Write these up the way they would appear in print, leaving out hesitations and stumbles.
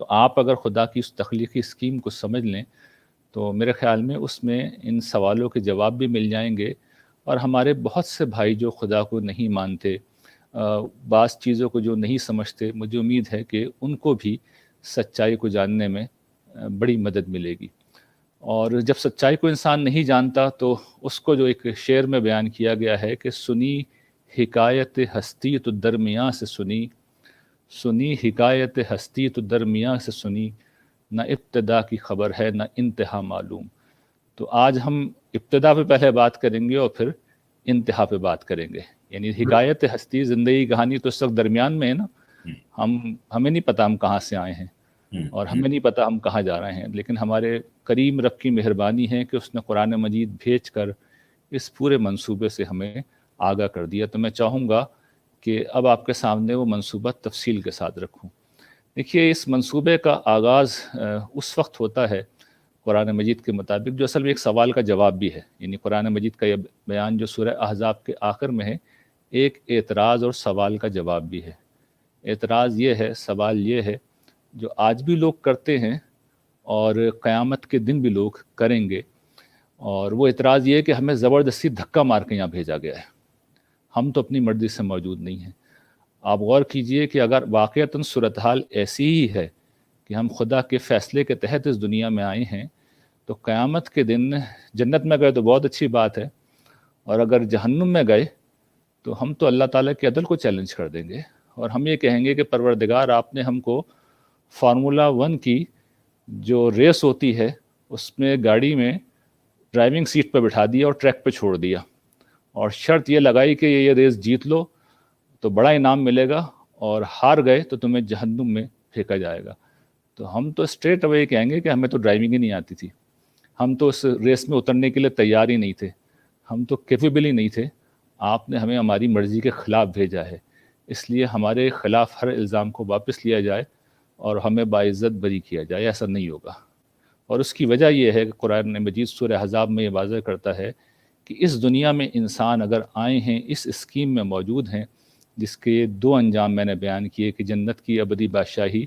تو آپ اگر خدا کی اس تخلیقی اسکیم کو سمجھ لیں تو میرے خیال میں اس میں ان سوالوں کے جواب بھی مل جائیں گے، اور ہمارے بہت سے بھائی جو خدا کو نہیں مانتے، بعض چیزوں کو جو نہیں سمجھتے، مجھے امید ہے کہ ان کو بھی سچائی کو جاننے میں بڑی مدد ملے گی۔ اور جب سچائی کو انسان نہیں جانتا تو اس کو جو ایک شعر میں بیان کیا گیا ہے کہ سنی حکایت ہستی تو درمیاں سے سنی، سنی حکایت ہستی تو درمیاں سے سنی، نہ ابتدا کی خبر ہے نہ انتہا معلوم۔ تو آج ہم ابتدا پہ پہلے بات کریں گے اور پھر انتہا پہ بات کریں گے۔ یعنی حکایت ہستی، زندگی کہانی تو اس وقت درمیان میں ہے نا، ہمیں نہیں پتہ ہم کہاں سے آئے ہیں اور ہمیں نہیں پتہ ہم کہاں جا رہے ہیں، لیکن ہمارے کریم رب کی مہربانی ہے کہ اس نے قرآن مجید بھیج کر اس پورے منصوبے سے ہمیں آگاہ کر دیا۔ تو میں چاہوں گا کہ اب آپ کے سامنے وہ منصوبہ تفصیل کے ساتھ رکھوں۔ دیکھیے، اس منصوبے کا آغاز اس وقت ہوتا ہے قرآن مجید کے مطابق جو اصل میں ایک سوال کا جواب بھی ہے۔ یعنی قرآن مجید کا یہ بیان جو سورہ احزاب کے آخر میں ہے، ایک اعتراض اور سوال کا جواب بھی ہے۔ اعتراض یہ ہے، سوال یہ ہے، جو آج بھی لوگ کرتے ہیں اور قیامت کے دن بھی لوگ کریں گے، اور وہ اعتراض یہ ہے کہ ہمیں زبردستی دھکا مار کے یہاں بھیجا گیا ہے، ہم تو اپنی مرضی سے موجود نہیں ہیں۔ آپ غور کیجئے کہ اگر واقعتاً صورتحال ایسی ہی ہے کہ ہم خدا کے فیصلے کے تحت اس دنیا میں آئے ہیں، تو قیامت کے دن جنت میں گئے تو بہت اچھی بات ہے، اور اگر جہنم میں گئے تو ہم تو اللہ تعالیٰ کے عدل کو چیلنج کر دیں گے، اور ہم یہ کہیں گے کہ پروردگار، آپ نے ہم کو فارمولا 1 کی جو ریس ہوتی ہے اس میں گاڑی میں ڈرائیونگ سیٹ پہ بٹھا دیا اور ٹریک پہ چھوڑ دیا، اور شرط یہ لگائی کہ یہ ریس جیت لو تو بڑا انعام ملے گا، اور ہار گئے تو تمہیں جہنم میں پھینکا جائے گا۔ تو ہم تو اسٹریٹ اوے کہیں گے کہ ہمیں تو ڈرائیونگ ہی نہیں آتی تھی، ہم تو اس ریس میں اترنے کے لیے تیار ہی نہیں تھے، ہم تو کیپیبل ہی نہیں تھے، آپ نے ہمیں ہماری مرضی کے خلاف بھیجا ہے، اس لیے ہمارے خلاف ہر الزام کو واپس لیا جائے اور ہمیں باعزت بری کیا جائے۔ ایسا نہیں ہوگا، اور اس کی وجہ یہ ہے کہ قرآن مجید سورہ احزاب میں یہ واضح کرتا ہے کہ اس دنیا میں انسان اگر آئے ہیں، اس اسکیم میں موجود ہیں جس کے 2 انجام میں نے بیان کیے کہ جنت کی ابدی بادشاہی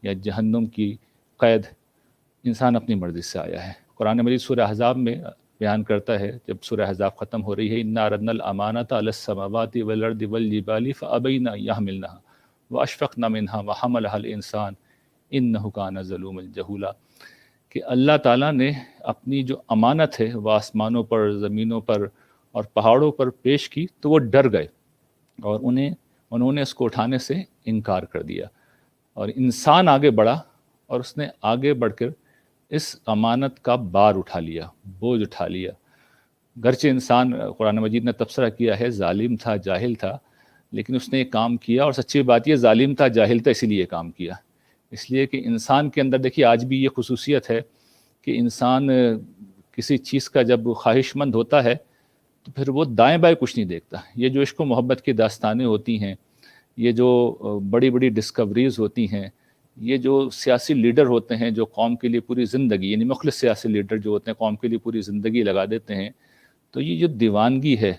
یا جہنم کی قید، انسان اپنی مرضی سے آیا ہے۔ قرآن مجید سورہ احزاب میں بیان کرتا ہے، جب سورہ احزاب ختم ہو رہی ہے، اِنَّا عَرَضْنَا الْأَمَانَةَ عَلَى السَّمَاوَاتِ وَالْأَرْضِ وَالْجِبَالِ فَأَبَيْنَ أَن يَحْمِلْنَهَا وَأَشْفَقْنَ مِنْهَا وَحَمَلَهَا الْإِنسَانُ إِنَّهُ كَانَ ظَلُومًا جَهُولًا، کہ اللہ تعالیٰ نے اپنی جو امانت ہے وہ آسمانوں پر، زمینوں پر اور پہاڑوں پر پیش کی تو وہ ڈر گئے اور انہوں نے اس کو اٹھانے سے انکار کر دیا، اور انسان آگے بڑھا اور اس نے آگے بڑھ کر اس امانت کا بار اٹھا لیا، بوجھ اٹھا لیا۔ گرچہ انسان، قرآن مجید نے تبصرہ کیا ہے، ظالم تھا، جاہل تھا، لیکن اس نے ایک کام کیا، اور سچی بات یہ ظالم تھا، جاہل تھا، اسی لیے یہ کام کیا، اس لیے کہ انسان کے اندر دیکھیے آج بھی یہ خصوصیت ہے کہ انسان کسی چیز کا جب خواہش مند ہوتا ہے تو پھر وہ دائیں بائیں کچھ نہیں دیکھتا۔ یہ جو عشق و محبت کی داستانیں ہوتی ہیں، یہ جو بڑی بڑی ڈسکوریز ہوتی ہیں، یہ جو سیاسی لیڈر ہوتے ہیں جو قوم کے لیے پوری زندگی، یعنی مخلص سیاسی لیڈر جو ہوتے ہیں قوم کے لیے پوری زندگی لگا دیتے ہیں، تو یہ جو دیوانگی ہے،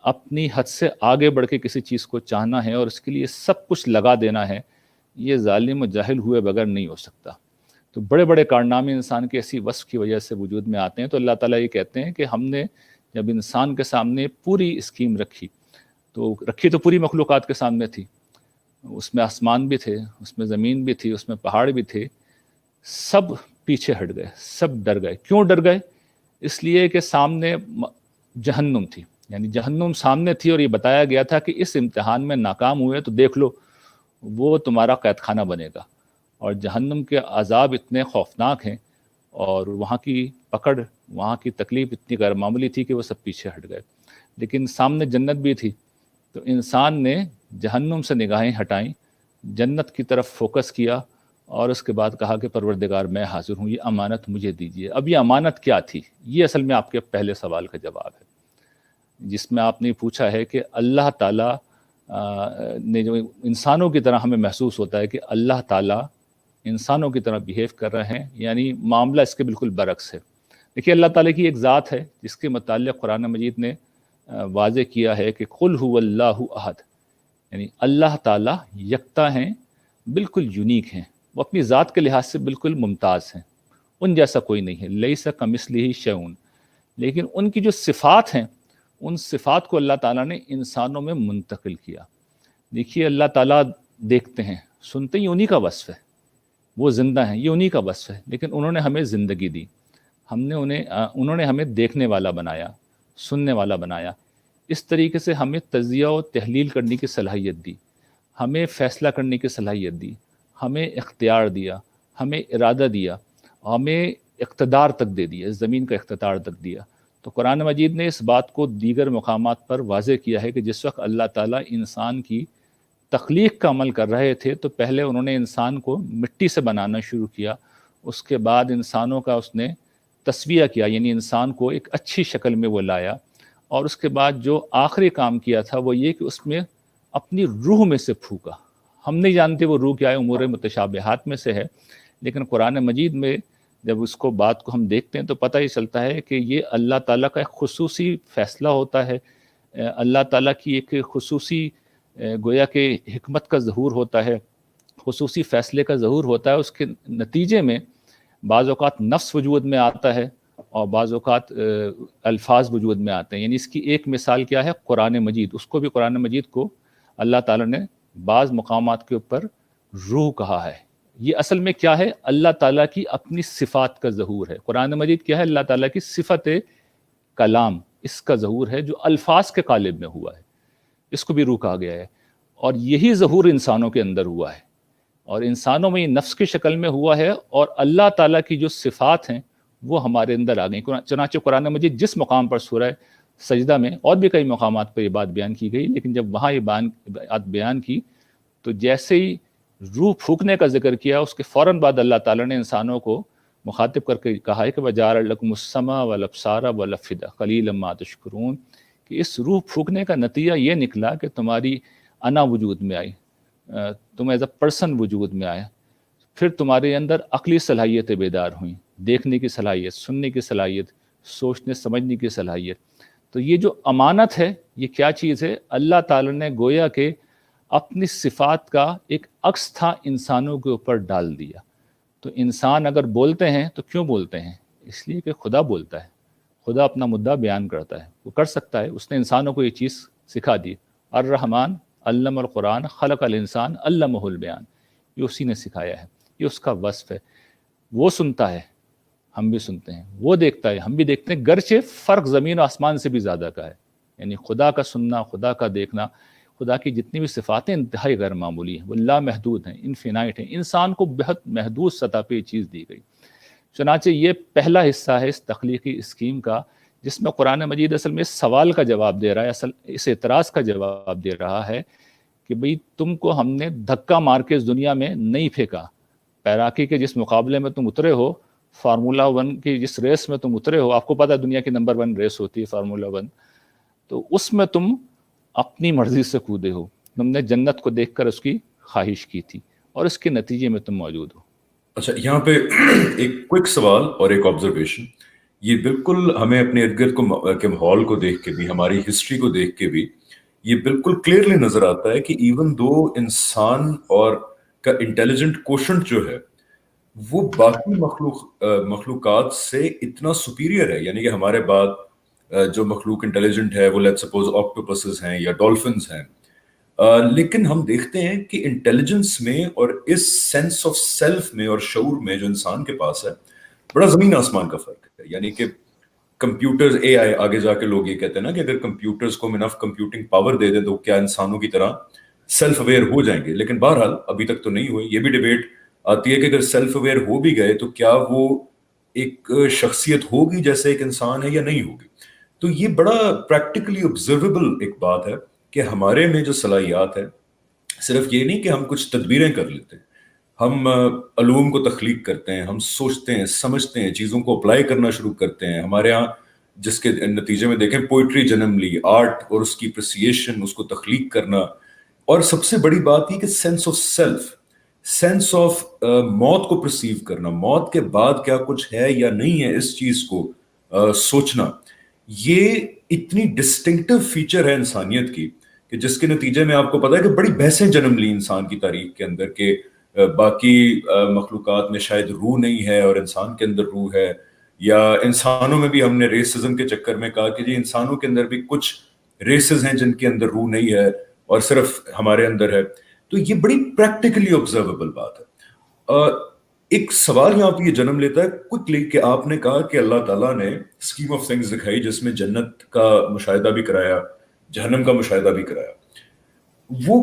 اپنی حد سے آگے بڑھ کے کسی چیز کو چاہنا ہے اور اس کے لیے سب کچھ لگا دینا ہے، یہ ظالم و جاہل ہوئے بغیر نہیں ہو سکتا۔ تو بڑے بڑے کارنامے انسان کے ایسی وصف کی وجہ سے وجود میں آتے ہیں۔ تو اللہ تعالیٰ یہ کہتے ہیں کہ ہم نے جب انسان کے سامنے پوری اسکیم رکھی تو پوری مخلوقات کے سامنے تھی، اس میں آسمان بھی تھے، اس میں زمین بھی تھی، اس میں پہاڑ بھی تھے، سب پیچھے ہٹ گئے، سب ڈر گئے۔ کیوں ڈر گئے؟ اس لیے کہ سامنے جہنم تھی، یعنی جہنم سامنے تھی، اور یہ بتایا گیا تھا کہ اس امتحان میں ناکام ہوئے تو دیکھ لو وہ تمہارا قید خانہ بنے گا، اور جہنم کے عذاب اتنے خوفناک ہیں اور وہاں کی پکڑ، وہاں کی تکلیف اتنی غیر معمولی تھی کہ وہ سب پیچھے ہٹ گئے۔ لیکن سامنے جنت بھی تھی، تو انسان نے جہنم سے نگاہیں ہٹائیں، جنت کی طرف فوکس کیا، اور اس کے بعد کہا کہ پروردگار میں حاضر ہوں، یہ امانت مجھے دیجیے۔ اب یہ امانت کیا تھی؟ یہ اصل میں آپ کے پہلے سوال کا جواب ہے، جس میں آپ نے پوچھا ہے کہ اللہ تعالیٰ نے جو انسانوں کی طرح ہمیں محسوس ہوتا ہے کہ اللہ تعالیٰ انسانوں کی طرح بیہیو کر رہے ہیں، یعنی معاملہ اس کے بالکل برعکس ہے۔ دیکھیے، اللہ تعالیٰ کی ایک ذات ہے جس کے متعلق قرآن مجید نے واضح کیا ہے کہ قل هو اللہ احد، یعنی اللہ تعالیٰ یکتا ہیں، بالکل یونیک ہیں، وہ اپنی ذات کے لحاظ سے بالکل ممتاز ہیں، ان جیسا کوئی نہیں ہے، لیس کمثلہ شیء۔ لیکن ان کی جو صفات ہیں، ان صفات کو اللہ تعالیٰ نے انسانوں میں منتقل کیا۔ دیکھیے اللہ تعالیٰ دیکھتے ہیں، سنتے ہی انہی کا وصف ہے، وہ زندہ ہیں، یہ انہی کا وصف ہے، لیکن انہوں نے ہمیں زندگی دی، انہوں نے ہمیں دیکھنے والا بنایا، سننے والا بنایا، اس طریقے سے ہمیں تجزیہ و تحلیل کرنے کی صلاحیت دی، ہمیں فیصلہ کرنے کی صلاحیت دی، ہمیں اختیار دیا، ہمیں ارادہ دیا، ہمیں اقتدار تک دے دیا، اس زمین کا اقتدار تک دیا۔ تو قرآن مجید نے اس بات کو دیگر مقامات پر واضح کیا ہے کہ جس وقت اللہ تعالیٰ انسان کی تخلیق کا عمل کر رہے تھے تو پہلے انہوں نے انسان کو مٹی سے بنانا شروع کیا، اس کے بعد انسانوں کا اس نے تسویہ کیا، یعنی انسان کو ایک اچھی شکل میں وہ لایا، اور اس کے بعد جو آخری کام کیا تھا وہ یہ کہ اس میں اپنی روح میں سے پھونکا۔ ہم نہیں جانتے وہ روح کیا ہے، امور متشابہات میں سے ہے، لیکن قرآن مجید میں جب اس کو بات کو ہم دیکھتے ہیں تو پتہ ہی چلتا ہے کہ یہ اللہ تعالیٰ کا ایک خصوصی فیصلہ ہوتا ہے، اللہ تعالیٰ کی ایک خصوصی گویا کہ حکمت کا ظہور ہوتا ہے، خصوصی فیصلے کا ظہور ہوتا ہے۔ اس کے نتیجے میں بعض اوقات نفس وجود میں آتا ہے اور بعض اوقات الفاظ وجود میں آتے ہیں۔ یعنی اس کی ایک مثال کیا ہے؟ قرآن مجید، اس کو بھی قرآن مجید کو اللہ تعالیٰ نے بعض مقامات کے اوپر روح کہا ہے۔ یہ اصل میں کیا ہے؟ اللہ تعالیٰ کی اپنی صفات کا ظہور ہے۔ قرآن مجید کیا ہے؟ اللہ تعالیٰ کی صفت کلام، اس کا ظہور ہے جو الفاظ کے قالب میں ہوا ہے، اس کو بھی روح کہا گیا ہے۔ اور یہی ظہور انسانوں کے اندر ہوا ہے، اور انسانوں میں یہ نفس کی شکل میں ہوا ہے، اور اللہ تعالیٰ کی جو صفات ہیں وہ ہمارے اندر آ گئیں۔ چنانچہ قرآن مجید جس مقام پر سورہ سجدہ میں اور بھی کئی مقامات پر یہ بات بیان کی گئی، لیکن جب وہاں یہ بات بیان کی تو جیسے ہی روح پھونکنے کا ذکر کیا، اس کے فوراً بعد اللہ تعالیٰ نے انسانوں کو مخاطب کر کے کہا ہے کہ وَجَعَلَ لَكُمُ السَّمْعَ وَالْأَبْصَارَ وَالْأَفْئِدَةَ قَلِيلًا مَا تَشْكُرُونَ، کہ اس روح پھونکنے کا نتیجہ یہ نکلا کہ تمہاری انا وجود میں آئی، تم ایز اے پرسن وجود میں آیا، پھر تمہارے اندر عقلی صلاحیتیں بیدار ہوئیں، دیکھنے کی صلاحیت، سننے کی صلاحیت، سوچنے سمجھنے کی صلاحیت۔ تو یہ جو امانت ہے یہ کیا چیز ہے؟ اللہ تعالیٰ نے گویا کہ اپنی صفات کا ایک عکس تھا انسانوں کے اوپر ڈال دیا۔ تو انسان اگر بولتے ہیں تو کیوں بولتے ہیں؟ اس لیے کہ خدا بولتا ہے، خدا اپنا مدعا بیان کرتا ہے، وہ کر سکتا ہے، اس نے انسانوں کو یہ چیز سکھا دی۔ الرحمن علم القرآن خلق الانسان علمہ البیان، یہ اسی نے سکھایا ہے، یہ اس کا وصف ہے۔ وہ سنتا ہے، ہم بھی سنتے ہیں، وہ دیکھتا ہے، ہم بھی دیکھتے ہیں، گرچہ فرق زمین و آسمان سے بھی زیادہ کا ہے۔ یعنی خدا کا سننا، خدا کا دیکھنا، خدا کی جتنی بھی صفاتیں انتہائی غیر معمولی ہیں، وہ لامحدود ہیں، انفینائٹ ہیں۔ انسان کو بہت محدود سطح پہ یہ چیز دی گئی۔ چنانچہ یہ پہلا حصہ ہے اس تخلیقی اسکیم کا، جس میں قرآن مجید اصل میں اس سوال کا جواب دے رہا ہے، اس اعتراض کا جواب دے رہا ہے کہ بھئی تم کو ہم نے دھکا مار کے اس دنیا میں نہیں پھینکا، پیراکی کے جس مقابلے میں تم اترے ہو، فارمولا 1 کی جس ریس میں تم اترے ہو، آپ کو پتہ ہے دنیا کی نمبر 1 ریس ہوتی ہے فارمولا 1، تو اس میں تم اپنی مرضی سے کودے ہو، تم نے جنت کو دیکھ کر اس کی خواہش کی تھی، اور اس کے نتیجے میں تم موجود ہو۔ اچھا، یہاں پہ ایک کوئک سوال اور ایک آبزرویشن، یہ بالکل ہمیں اپنے ارد گرد کے ماحول کو دیکھ کے بھی، ہماری ہسٹری کو دیکھ کے بھی یہ بالکل کلیئرلی نظر آتا ہے کہ ایون دو انسان اور کا انٹیلیجنٹ کوشنٹ جو ہے وہ باقی مخلوقات سے اتنا سپیریئر ہے، یعنی کہ ہمارے بعد جو مخلوق انٹیلیجنٹ ہے وہ لیٹس سپوز آکٹوپسز ہیں یا ڈولفنز ہیں، لیکن ہم دیکھتے ہیں کہ انٹیلیجنس میں اور اس سینس آف سیلف میں اور شعور میں جو انسان کے پاس ہے بڑا زمین آسمان کا فرق ہے۔ یعنی کہ کمپیوٹرز، اے آئی، آگے جا کے لوگ یہ کہتے ہیں نا کہ اگر کمپیوٹرز کو انف کمپیوٹنگ پاور دے دیں تو کیا انسانوں کی طرح سیلف اویئر ہو جائیں گے؟ لیکن بہرحال ابھی تک تو نہیں ہوئے۔ یہ بھی ڈیبیٹ آتی ہے کہ اگر سیلف اویئر ہو بھی گئے تو کیا وہ ایک شخصیت ہوگی جیسے ایک انسان ہے یا نہیں ہوگی؟ تو یہ بڑا پریکٹیکلی آبزرویبل ایک بات ہے کہ ہمارے میں جو صلاحیات ہے صرف یہ نہیں کہ ہم کچھ تدبیریں کر لیتے ہیں، ہم علوم کو تخلیق کرتے ہیں، ہم سوچتے ہیں، سمجھتے ہیں، چیزوں کو اپلائی کرنا شروع کرتے ہیں۔ ہمارے ہاں جس کے نتیجے میں دیکھیں پوئٹری جنم لی، آرٹ اور اس کی اپریسیشن، اس کو تخلیق کرنا، اور سب سے بڑی بات یہ کہ sense of self, sense of موت کو پرسیو کرنا، موت کے بعد کیا کچھ ہے یا نہیں ہے، اس چیز کو سوچنا، یہ اتنی ڈسٹنکٹیو فیچر ہے انسانیت کی کہ جس کے نتیجے میں آپ کو پتا ہے کہ بڑی بحثیں جنم لی انسان کی تاریخ کے اندر کہ باقی مخلوقات میں شاید روح نہیں ہے اور انسان کے اندر روح ہے، یا انسانوں میں بھی ہم نے ریسزم کے چکر میں کہا کہ جی انسانوں کے اندر بھی کچھ ریسز ہیں جن کے اندر روح نہیں ہے اور صرف ہمارے اندر ہے. تو یہ بڑی پریکٹیکلی آبزرویبل بات ہے. ایک سوال یہاں پہ یہ جنم لیتا ہے کوئکلی کہ آپ نے کہا کہ اللہ تعالیٰ نے اسکیم آف تھنگز دکھائی جس میں جنت کا مشاہدہ بھی کرایا، جہنم کا مشاہدہ بھی کرایا. وہ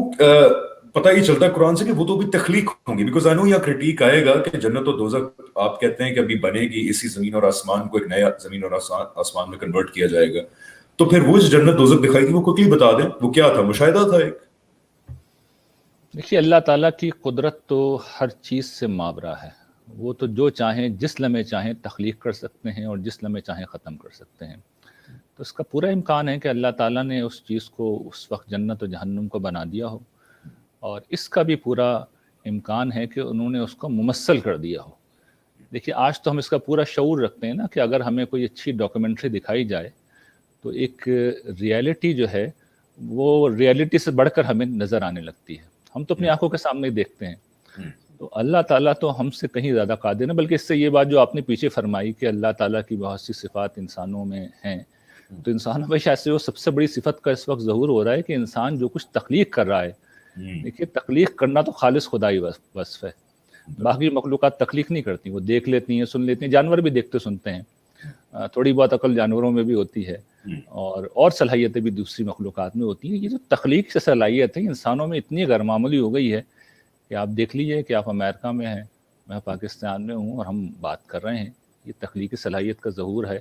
پتہ یہ چلتا ہے قرآن سے کہ وہ تو بھی تخلیق ہوں گی، بیکاز آئی نو یہاں کرٹیک آئے گا کہ جنت و دوزخ آپ کہتے ہیں کہ ابھی بنے گی، اسی زمین اور آسمان کو ایک نیا زمین اور آسمان میں کنورٹ کیا جائے گا. تو پھر وہ جنت دوزخ دکھائی گی وہ کوئکلی بتا دیں وہ کیا تھا، مشاہدہ تھا ایک؟ دیکھیے اللہ تعالیٰ کی قدرت تو ہر چیز سے مابرا ہے. وہ تو جو چاہیں جس لمحے چاہیں تخلیق کر سکتے ہیں اور جس لمحے چاہیں ختم کر سکتے ہیں. تو اس کا پورا امکان ہے کہ اللہ تعالیٰ نے اس چیز کو اس وقت جنت و جہنم کو بنا دیا ہو، اور اس کا بھی پورا امکان ہے کہ انہوں نے اس کو ممثل کر دیا ہو. دیکھیے آج تو ہم اس کا پورا شعور رکھتے ہیں نا کہ اگر ہمیں کوئی اچھی ڈاکیومنٹری دکھائی جائے تو ایک ریئلٹی جو ہے وہ ریئلٹی سے بڑھ کر ہمیں نظر آنے لگتی ہے. ہم تو اپنی آنکھوں کے سامنے ہی دیکھتے ہیں. تو اللہ تعالیٰ تو ہم سے کہیں زیادہ قادر ہے. بلکہ اس سے یہ بات جو آپ نے پیچھے فرمائی کہ اللہ تعالیٰ کی بہت سی صفات انسانوں میں ہیں، تو انسانوں میں شاید سے وہ سب سے بڑی صفت کا اس وقت ظہور ہو رہا ہے کہ انسان جو کچھ تخلیق کر رہا ہے. دیکھیے تخلیق کرنا تو خالص خدائی وصف ہے. باقی مخلوقات تخلیق نہیں کرتی، وہ دیکھ لیتی ہیں، سن لیتی ہیں. جانور بھی دیکھتے سنتے ہیں، تھوڑی بہت عقل جانوروں میں بھی ہوتی ہے، اور صلاحیتیں بھی دوسری مخلوقات میں ہوتی ہیں. یہ جو تخلیق سے صلاحیت ہے انسانوں میں اتنی غیر معمولی ہو گئی ہے کہ آپ دیکھ لیجئے کہ آپ امریکہ میں ہیں، میں پاکستان میں ہوں، اور ہم بات کر رہے ہیں. یہ تخلیقی صلاحیت کا ظہور ہے.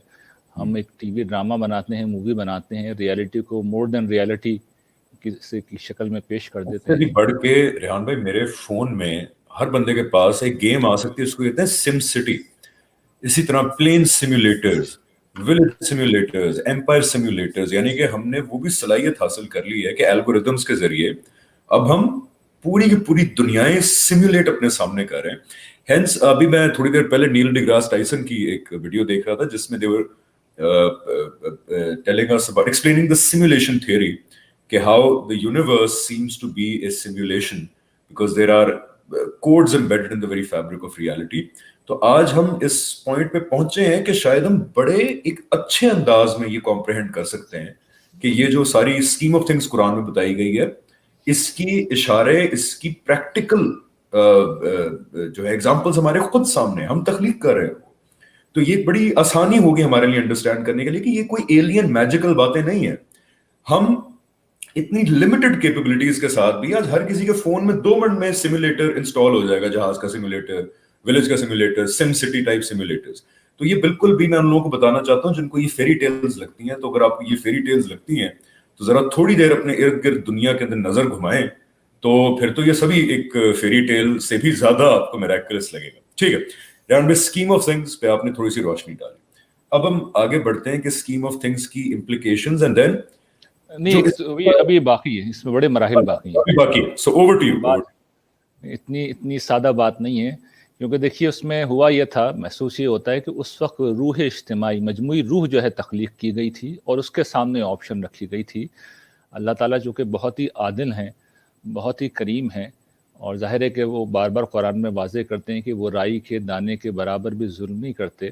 ہم ایک ٹی وی ڈرامہ بناتے ہیں، مووی بناتے ہیں، ریئلٹی کو مور دین ریئلٹی کی شکل میں پیش کر دیتے ہیں. بڑھ کے ریحان بھائی میرے فون میں ہر بندے کے پاس ایک گیم آ سکتی ہے، اس کو کہتے ہیں سم سٹی. اسی طرح plane simulators, village simulators, empire simulators, یعنی کہ ہم نے وہ بھی صلاحیت حاصل کر لی ہے کہ الگوریدمز کے ذریعے اب ہم پوری کی پوری دنیایں سیمولیٹ اپنے سامنے کر رہے ہیں. ہینس ابھی میں تھوڑی دیر پہلے نیل ڈی گراس ٹائسن کی ایک ویڈیو دیکھ رہا تھا جس میں they were telling us about explaining the simulation theory کہ how the universe seems to be a simulation because there are codes embedded in the very fabric of reality. تو آج ہم اس پوائنٹ پہ پہنچے ہیں کہ شاید ہم بڑے ایک اچھے انداز میں یہ کمپریہنڈ کر سکتے ہیں کہ یہ جو ساری اسکیم آف تھنگس قرآن میں بتائی گئی ہے، اس کی اشارے، اس کی پریکٹیکل جو ہے ایگزامپلس ہمارے خود سامنے ہم تخلیق کر رہے ہیں. تو یہ بڑی آسانی ہوگی ہمارے لیے انڈرسٹینڈ کرنے کے لیے کہ یہ کوئی ایلین میجیکل باتیں نہیں ہیں. ہم اتنی لمیٹڈ کیپیبلٹیز کے ساتھ بھی آج ہر کسی کے فون میں 2 منٹ میں سیمولیٹر انسٹال ہو جائے گا، جہاز کا سیمولیٹر، ولیج کا سیمولیٹر، سم سٹی ٹائپ سیمولیٹرز. تو یہ بالکل بھی میں ان لوگوں کو بتانا چاہتا ہوں جن کو یہ فیری ٹیلز لگتی ہیں. تو اگر آپ کو یہ فیری ٹیلز لگتی ہیں تو ذرا تھوڑی دیر اپنے ارد گرد دنیا کے اندر نظر گھمائیں، تو پھر تو یہ سبھی ایک فیری ٹیل سے بھی زیادہ آپ کو میریکلس لگے گا. ٹھیک ہے ریحان بھائی، اسکیم آف تھنگس پہ آپ نے تھوڑی سی روشنی ڈالی. اب ہم آگے بڑھتے ہیں کہ اسکیم آف تھنگس کی امپلیکیشنز اینڈ دین نہیں ابھی باقی ہے، اس میں بڑے مراحل باقی ہیں. باقی ہے. سو اوور ٹو یو. اتنی سادہ بات نہیں ہے، کیونکہ دیکھیے اس میں ہوا یہ تھا، محسوس یہ ہوتا ہے کہ اس وقت روح اجتماعی، مجموعی روح جو ہے تخلیق کی گئی تھی اور اس کے سامنے آپشن رکھی گئی تھی. اللہ تعالیٰ جو کہ بہت ہی عادل ہیں، بہت ہی کریم ہیں، اور ظاہر ہے کہ وہ بار بار قرآن میں واضح کرتے ہیں کہ وہ رائی کے دانے کے برابر بھی ظلم نہیں کرتے.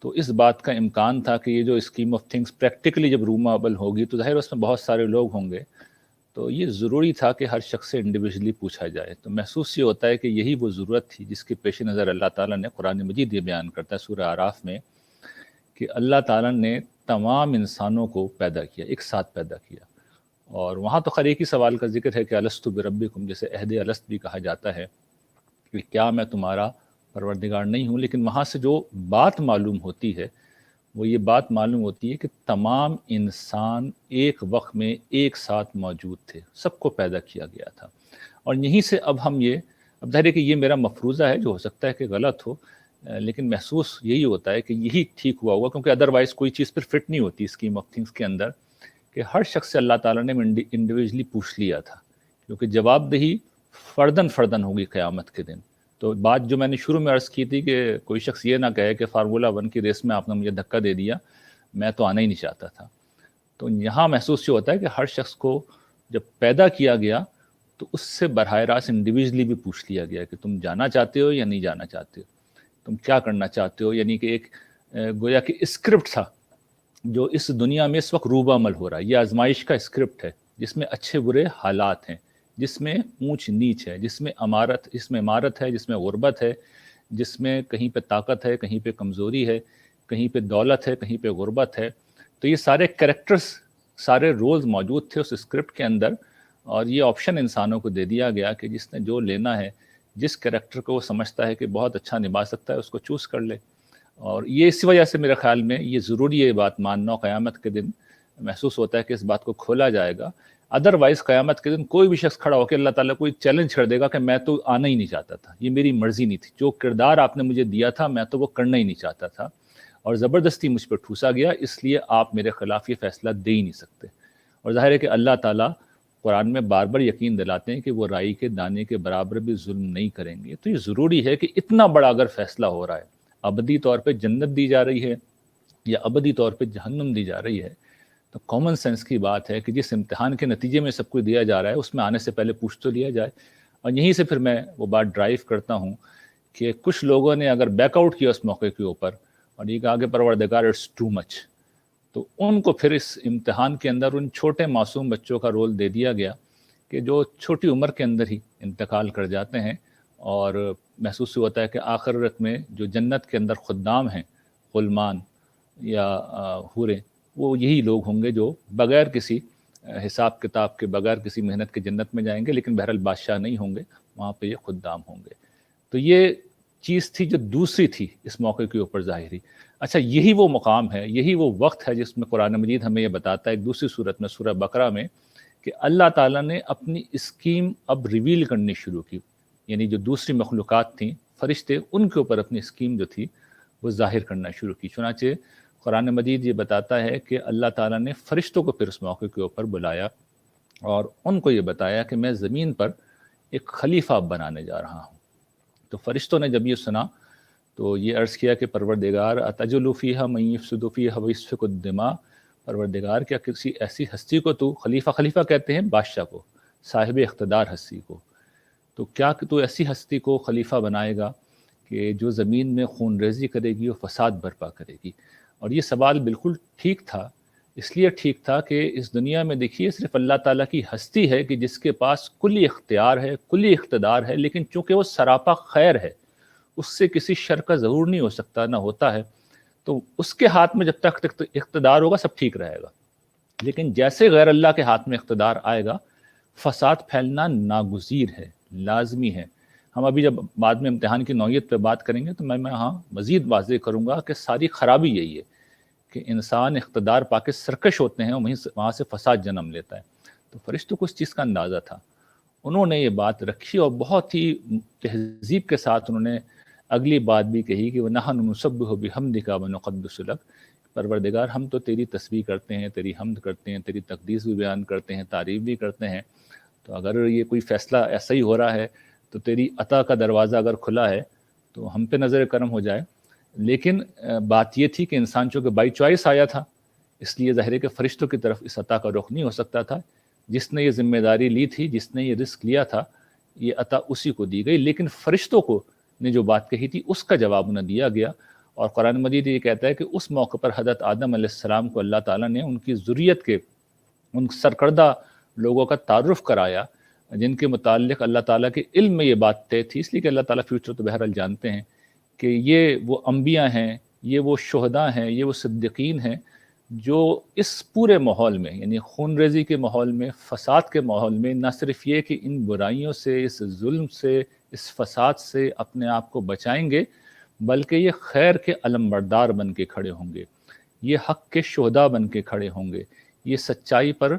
تو اس بات کا امکان تھا کہ یہ جو اسکیم آف تھنگس پریکٹیکلی جب رومابل ہوگی تو ظاہر اس میں بہت سارے لوگ ہوں گے، تو یہ ضروری تھا کہ ہر شخص سے انڈیویجولی پوچھا جائے. تو محسوس یہ ہوتا ہے کہ یہی وہ ضرورت تھی جس کے پیش نظر اللہ تعالیٰ نے قرآن مجید یہ بیان کرتا ہے سورہ اعراف میں کہ اللہ تعالیٰ نے تمام انسانوں کو پیدا کیا، ایک ساتھ پیدا کیا. اور وہاں تو خیر ایک ہی سوال کا ذکر ہے کہ الست بربکم، جیسے عہد الست بھی کہا جاتا ہے کہ کیا میں تمہارا پروردگار نہیں ہوں. لیکن وہاں سے جو بات معلوم ہوتی ہے وہ یہ بات معلوم ہوتی ہے کہ تمام انسان ایک وقت میں ایک ساتھ موجود تھے، سب کو پیدا کیا گیا تھا. اور یہیں سے اب ظاہر ہے کہ یہ میرا مفروضہ ہے جو ہو سکتا ہے کہ غلط ہو، لیکن محسوس یہی ہوتا ہے کہ یہی ٹھیک ہوا ہوگا، کیونکہ ادروائز کوئی چیز پھر فٹ نہیں ہوتی اسکیم آف تھنگس کے اندر، کہ ہر شخص سے اللہ تعالیٰ نے انڈیویجلی پوچھ لیا تھا، کیونکہ جواب دہی فردن ہوگی قیامت کے دن. تو بات جو میں نے شروع میں عرض کی تھی کہ کوئی شخص یہ نہ کہے کہ فارمولا 1 کی ریس میں آپ نے مجھے دھکا دے دیا، میں تو آنا ہی نہیں چاہتا تھا. تو یہاں محسوس یہ ہوتا ہے کہ ہر شخص کو جب پیدا کیا گیا تو اس سے براہ راست انڈیویجلی بھی پوچھ لیا گیا کہ تم جانا چاہتے ہو یا نہیں جانا چاہتے ہو، تم کیا کرنا چاہتے ہو. یعنی کہ ایک گویا کہ اسکرپٹ تھا جو اس دنیا میں اس وقت روبہ عمل ہو رہا ہے. یہ آزمائش کا اسکرپٹ ہے جس میں اچھے برے حالات ہیں، جس میں اونچ نیچ ہے، جس میں عمارت ہے، جس میں غربت ہے، جس میں کہیں پہ طاقت ہے، کہیں پہ کمزوری ہے، کہیں پہ دولت ہے، کہیں پہ غربت ہے. تو یہ سارے کریکٹرز، سارے رولز موجود تھے اس اسکرپٹ کے اندر، اور یہ آپشن انسانوں کو دے دیا گیا کہ جس نے جو لینا ہے، جس کریکٹر کو وہ سمجھتا ہے کہ بہت اچھا نبھا سکتا ہے، اس کو چوز کر لے. اور یہ اسی وجہ سے میرے خیال میں یہ ضروری ہے، یہ بات ماننا. قیامت کے دن محسوس ہوتا ہے کہ اس بات کو کھولا جائے گا. ادروائز قیامت کے دن کوئی بھی شخص کھڑا ہو کے اللہ تعالیٰ کوئی چیلنج کر دے گا کہ میں تو آنا ہی نہیں چاہتا تھا، یہ میری مرضی نہیں تھی، جو کردار آپ نے مجھے دیا تھا میں تو وہ کرنا ہی نہیں چاہتا تھا، اور زبردستی مجھ پہ ٹھوسا گیا، اس لیے آپ میرے خلاف یہ فیصلہ دے ہی نہیں سکتے. اور ظاہر ہے کہ اللہ تعالیٰ قرآن میں بار بار یقین دلاتے ہیں کہ وہ رائی کے دانے کے برابر بھی ظلم نہیں کریں گے. تو یہ ضروری ہے کہ اتنا بڑا اگر فیصلہ ہو رہا ہے، ابدی طور پہ جنت دی جا رہی ہے یا ابدی طور پہ جہنم دی جا رہی ہے، تو کامن سینس کی بات ہے کہ جس امتحان کے نتیجے میں سب کچھ دیا جا رہا ہے اس میں آنے سے پہلے پوچھ تو لیا جائے. اور یہیں سے پھر میں وہ بات ڈرائیو کرتا ہوں کہ کچھ لوگوں نے اگر بیک آؤٹ کیا اس موقع کے اوپر اور یہ کہا کہ پروردگار اٹس ٹو مچ، تو ان کو پھر اس امتحان کے اندر ان چھوٹے معصوم بچوں کا رول دے دیا گیا کہ جو چھوٹی عمر کے اندر ہی انتقال کر جاتے ہیں. اور محسوس ہوتا ہے کہ آخرت میں جو جنت کے اندر خدام ہیں، غلمان یا حوریں، وہ یہی لوگ ہوں گے جو بغیر کسی حساب کتاب کے، بغیر کسی محنت کے جنت میں جائیں گے، لیکن بہرحال بادشاہ نہیں ہوں گے، وہاں پہ یہ خدام ہوں گے. تو یہ چیز تھی جو دوسری تھی اس موقع کے اوپر ظاہری. اچھا، یہی وہ مقام ہے، یہی وہ وقت ہے جس میں قرآن مجید ہمیں یہ بتاتا ہے ایک دوسری صورت میں، سورہ بقرہ میں، کہ اللہ تعالیٰ نے اپنی اسکیم اب ریویل کرنی شروع کی. یعنی جو دوسری مخلوقات تھیں، فرشتے، ان کے اوپر اپنی اسکیم جو تھی وہ ظاہر کرنا شروع کی. چنانچہ قرآن مجید یہ بتاتا ہے کہ اللہ تعالیٰ نے فرشتوں کو پھر اس موقع کے اوپر بلایا اور ان کو یہ بتایا کہ میں زمین پر ایک خلیفہ بنانے جا رہا ہوں. تو فرشتوں نے جب یہ سنا تو یہ عرض کیا کہ پروردگار اتجعل فیہا من یفسد فیہا ویسفک الدماء، پروردگار کیا کسی ایسی ہستی کو تو خلیفہ کہتے ہیں بادشاہ کو، صاحب اقتدار ہستی کو، تو کیا تو ایسی ہستی کو خلیفہ بنائے گا کہ جو زمین میں خون ریزی کرے گی اور فساد برپا کرے گی. اور یہ سوال بالکل ٹھیک تھا، اس لیے ٹھیک تھا کہ اس دنیا میں دیکھیے صرف اللہ تعالیٰ کی ہستی ہے کہ جس کے پاس کلی اختیار ہے، کلی اقتدار ہے، لیکن چونکہ وہ سراپا خیر ہے، اس سے کسی شر کا ظہور نہیں ہو سکتا، نہ ہوتا ہے. تو اس کے ہاتھ میں جب تک اقتدار ہوگا سب ٹھیک رہے گا. لیکن جیسے غیر اللہ کے ہاتھ میں اقتدار آئے گا، فساد پھیلنا ناگزیر ہے، لازمی ہے. ہم ابھی جب بعد میں امتحان کی نوعیت پہ بات کریں گے تو میں ہاں مزید واضح کروں گا کہ ساری خرابی یہی ہے کہ انسان اقتدار پا کے سرکش ہوتے ہیں اور وہاں سے فساد جنم لیتا ہے. تو فرشتوں کو اس چیز کا اندازہ تھا، انہوں نے یہ بات رکھی اور بہت ہی تہذیب کے ساتھ انہوں نے اگلی بات بھی کہی کہ وَنَحْنُ نُسَبِّحُ بِحَمْدِكَ وَنُقَدِّسُ لَكَ، پروردگار ہم تو تیری تسبیح کرتے ہیں، تیری حمد کرتے ہیں، تیری تقدیس بھی بیان کرتے ہیں، تعریف بھی کرتے ہیں. تو اگر یہ کوئی فیصلہ ایسا ہی ہو رہا ہے تو تیری عطا کا دروازہ اگر کھلا ہے تو ہم پہ نظر کرم ہو جائے. لیکن بات یہ تھی کہ انسان چونکہ بائی چوائس آیا تھا، اس لیے ظاہر ہے کہ فرشتوں کی طرف اس عطا کا رخ نہیں ہو سکتا تھا. جس نے یہ ذمہ داری لی تھی، جس نے یہ رسک لیا تھا، یہ عطا اسی کو دی گئی. لیکن فرشتوں کو نے جو بات کہی تھی اس کا جواب انہیں دیا گیا. اور قرآن مجید یہ کہتا ہے کہ اس موقع پر حضرت آدم علیہ السلام کو اللہ تعالیٰ نے ان کی ذریت کے ان سرکردہ لوگوں کا تعارف کرایا جن کے متعلق اللہ تعالیٰ کے علم میں یہ بات طے تھی، اس لیے کہ اللہ تعالیٰ فیوچر تو بہرحال جانتے ہیں کہ یہ وہ انبیاء ہیں، یہ وہ شہداء ہیں، یہ وہ صدیقین ہیں جو اس پورے ماحول میں، یعنی خون ریزی کے ماحول میں، فساد کے ماحول میں، نہ صرف یہ کہ ان برائیوں سے، اس ظلم سے، اس فساد سے اپنے آپ کو بچائیں گے، بلکہ یہ خیر کے علمبردار بن کے کھڑے ہوں گے، یہ حق کے شہداء بن کے کھڑے ہوں گے، یہ سچائی پر